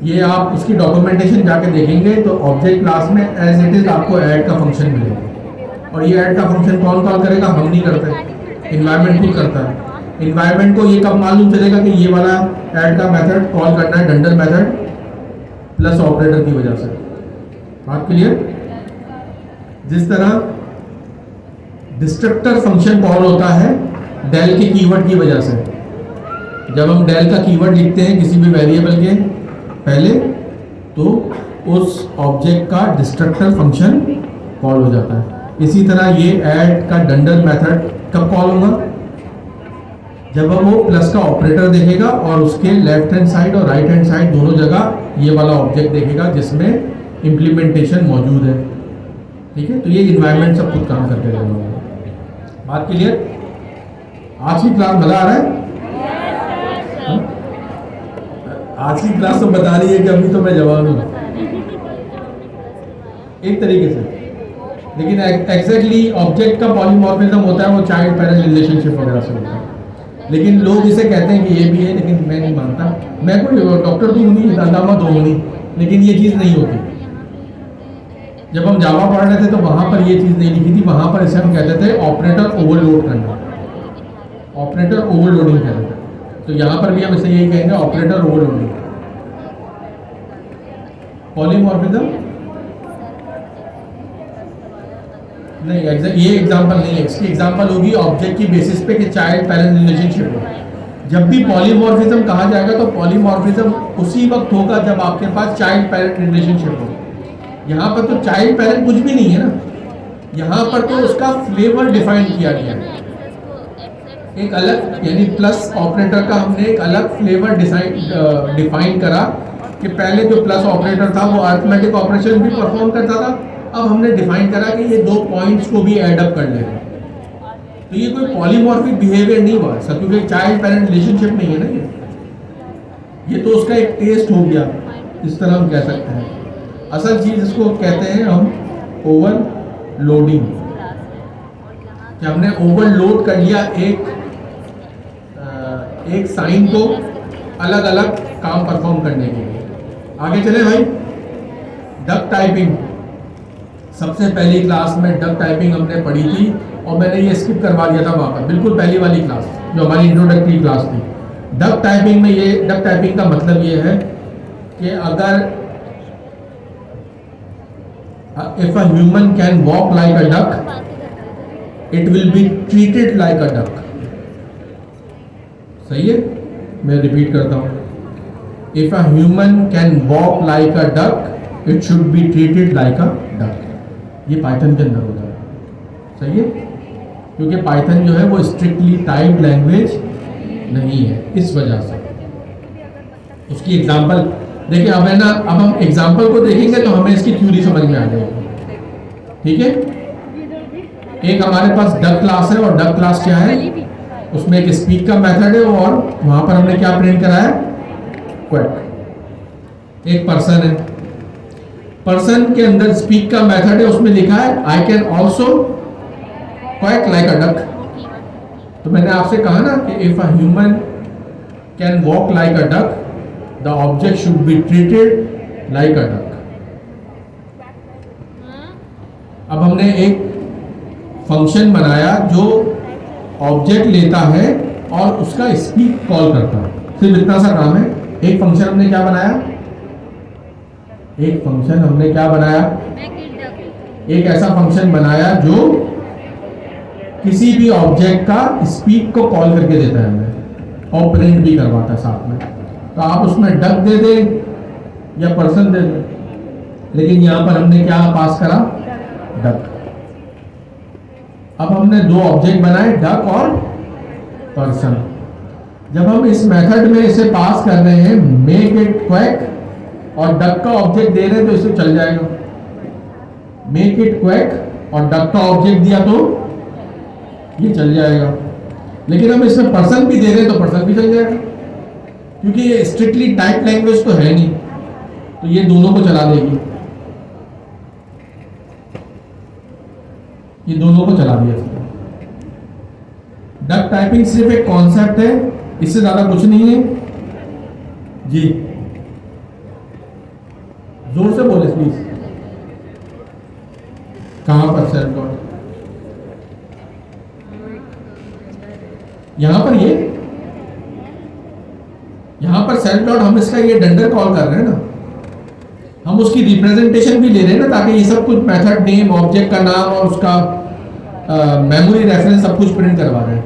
ये आप उसकी डॉक्यूमेंटेशन जाके देखेंगे तो ऑब्जेक्ट क्लास में एज इट इज आपको ऐड का फंक्शन मिलेगा। और ये ऐड का फंक्शन कौन कॉल करेगा? हम नहीं करते, इन्वायरमेंट खुद करता है। इन्वायरमेंट को ये कब मालूम चलेगा कि ये वाला ऐड का मेथड कॉल करना है, डंडल मेथड प्लस ऑपरेटर की वजह से। बात क्लियर? जिस तरह डिस्ट्रक्टर फंक्शन कॉल होता है डेल के कीवर्ड की वजह से, जब हम डेल का कीवर्ड लिखते हैं किसी भी वेरिएबल के पहले, तो उस ऑब्जेक्ट का डिस्ट्रक्टर फंक्शन कॉल हो जाता है। इसी तरह ये ऐड का डंडल मेथड कब कॉल होगा? जब वो प्लस का ऑपरेटर देखेगा और उसके लेफ्ट हैंड साइड और राइट हैंड साइड दोनों जगह ये वाला ऑब्जेक्ट देखेगा जिसमें इम्प्लीमेंटेशन मौजूद है। ठीक है, तो ये इन्वायरमेंट सब कुछ काम करके रहेगा। बात क्लियर? आज की क्लास मजा आ रहा है? आज की क्लास तो बता रही है कि अभी तो मैं जवान हूँ एक तरीके से, लेकिन एग्जैक्टली ऑब्जेक्ट का पॉलीमॉर्फिज्म होता है वो चाइल्ड पेरेंट रिलेशनशिप वगैरह से होता है। लेकिन लोग इसे कहते हैं कि ये भी है, लेकिन मैं नहीं मानता। मैं कोई डॉक्टर तो हूँ नहीं, दादामा तो हूँ नहीं, लेकिन ये चीज़ नहीं होती। जब हम जावा पढ़ रहे थे तो वहाँ पर ये चीज़ नहीं लिखी थी, वहाँ पर इसे हम कहते थे ऑपरेटर ओवरलोड करना, ऑपरेटर ओवरलोडिंग कहते थे। तो यहाँ पर भी हम इसे यही कहेंगे, ऑपरेटर ओवरलोडिंग। पॉलीमॉर्फिज्म नहीं, ये एग्जांपल नहीं है। इसकी एग्जांपल होगी ऑब्जेक्ट की बेसिस पे कि चाइल्ड पेरेंट रिलेशनशिप हो। जब भी पॉलीमॉर्फिज्म कहा जाएगा तो पॉलीमॉर्फिज्म उसी वक्त होगा जब आपके पास चाइल्ड पेरेंट रिलेशनशिप हो। यहाँ पर तो चाइल्ड पेरेंट कुछ भी नहीं है ना, यहाँ पर तो उसका फ्लेवर डिफाइन किया गया है एक अलग, यानी प्लस ऑपरेटर का हमने एक अलग फ्लेवर डिफाइन करा कि पहले जो प्लस ऑपरेटर था वो अरिथमेटिक ऑपरेशन भी परफॉर्म करता था। अब हमने डिफाइन करा कि ये 2 पॉइंट्स को भी ऐड अप कर लेगा। तो ये कोई पॉलीमॉर्फिक बिहेवियर नहीं हुआ सब, क्योंकि चाइल्ड पेरेंट रिलेशनशिप नहीं है ना। ये तो उसका एक टेस्ट हो गया, इस तरह हम कह सकते हैं। असल चीज़ इसको कहते हैं हम ओवरलोडिंग, कि हमने ओवरलोड कर लिया एक साइन को अलग अलग काम परफॉर्म करने के लिए। आगे चले भाई, डक टाइपिंग। सबसे पहली क्लास में डक टाइपिंग हमने पढ़ी थी और मैंने ये स्किप करवा दिया था वहाँ पर, बिल्कुल पहली वाली क्लास जो हमारी इंट्रोडक्टरी क्लास थी। डक टाइपिंग में ये, डक टाइपिंग का मतलब ये है कि अगर if a human can walk like a duck, it will be treated like a duck. सही है, मैं रिपीट करता हूँ। If a human can walk like a duck, it should be treated like a duck. ये Python के अंदर होता है। सही है, क्योंकि पाइथन जो है वो स्ट्रिक्टली टाइप्ड लैंग्वेज नहीं है, इस वजह से। उसकी एग्जाम्पल देखिए। अब है ना, अब हम एग्जाम्पल को देखेंगे तो हमें इसकी थ्योरी समझ में आ जाएगी। ठीक है, एक हमारे पास डक क्लास है, और डक क्लास क्या है, उसमें एक स्पीक का मेथड है, और वहां पर हमने क्या प्रिंट करा है, क्वैक। एक पर्सन है, पर्सन के अंदर स्पीक का मेथड है, उसमें लिखा है I can also quack like a duck. तो मैंने आपसे कहा ना कि if a human can walk like a duck, the object should be treated like a duck. अब हमने एक फंक्शन बनाया जो ऑब्जेक्ट लेता है और उसका स्पीक कॉल करता है, सिर्फ इतना सा काम है। एक फंक्शन हमने क्या बनाया, एक फंक्शन हमने क्या बनाया, एक ऐसा फंक्शन बनाया जो किसी भी ऑब्जेक्ट का स्पीक को कॉल करके देता है हमें, और प्रिंट भी करवाता है साथ में। तो आप उसमें डक दे दें या पर्सन दे दें, लेकिन यहां पर हमने क्या पास करा, डक। अब हमने दो ऑब्जेक्ट बनाए, डक और पर्सन। जब हम इस मेथड में इसे पास कर रहे हैं, मेक इट क्वैक, और डक का ऑब्जेक्ट दे रहे हैं तो इसे चल जाएगा। मेक इट क्वैक और डक का ऑब्जेक्ट दिया तो ये चल जाएगा। लेकिन हम इसमें पर्सन भी दे रहे हैं तो पर्सन भी चल जाएगा, क्योंकि ये स्ट्रिक्टली टाइप लैंग्वेज तो है नहीं, तो ये दोनों को चला देगी, ये दोनों को चला दिया इसने। डक टाइपिंग सिर्फ एक कॉन्सेप्ट है, इससे ज्यादा कुछ नहीं है जी। जोर से बोले प्लीज। कहां पर सेल्फ डॉट, यहां पर ये, यहां पर सेल्फ डॉट, हम इसका ये डंडर कॉल कर रहे हैं ना, हम उसकी रिप्रेजेंटेशन भी ले रहे हैं ना, ताकि ये सब कुछ मेथड नेम, ऑब्जेक्ट का नाम और उसका मेमोरी रेफरेंस सब कुछ प्रिंट करवा रहे हैं।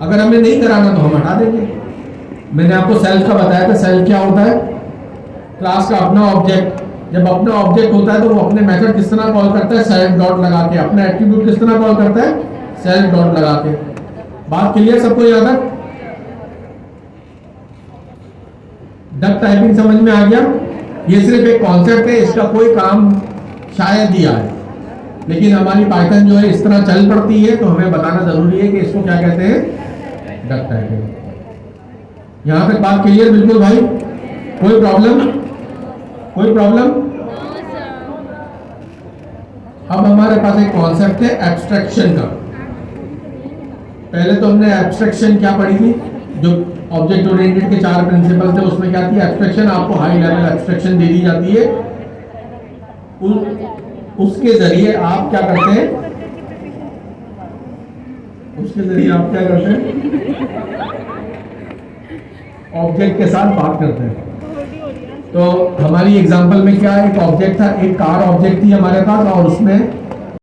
अगर हमें नहीं कराना तो हम हटा देंगे। मैंने आपको सेल्फ का बताया था, सेल्फ क्या होता है, क्लास का अपना ऑब्जेक्ट। जब अपना ऑब्जेक्ट होता है तो वो अपने मेथड किस तरह कॉल करता है, सेल्फ डॉट लगा के। अपना एट्रीब्यूट किस तरह कॉल करता है, सेल्फ डॉट लगा के। बात क्लियर सबको याद है? डक टाइपिंग समझ में आ गया? ये सिर्फ एक कॉन्सेप्ट है, इसका कोई काम शायद ही आए, लेकिन हमारी पाइथन जो है इस तरह चल पड़ती है, तो हमें बताना जरूरी है कि इसको क्या कहते हैं, डक टाइपिंग। यहां तक बात क्लियर बिल्कुल भाई? कोई प्रॉब्लम? कोई प्रॉब्लम? अब हमारे पास एक कॉन्सेप्ट है एब्स्ट्रैक्शन का। पहले तो हमने एब्स्ट्रैक्शन क्या पढ़ी थी, जो ऑब्जेक्ट ओरिएंटेड के 4 प्रिंसिपल थे, उसमें क्या थी, एब्स्ट्रैक्शन। आपको हाई लेवल एब्स्ट्रैक्शन दे दी जाती है, उसके जरिए आप क्या करते हैं, उसके जरिए आप क्या करते हैं, ऑब्जेक्ट के साथ बात करते हैं। तो हमारी एग्जांपल में क्या, एक ऑब्जेक्ट था, एक कार ऑब्जेक्ट थी हमारे पास, और उसमें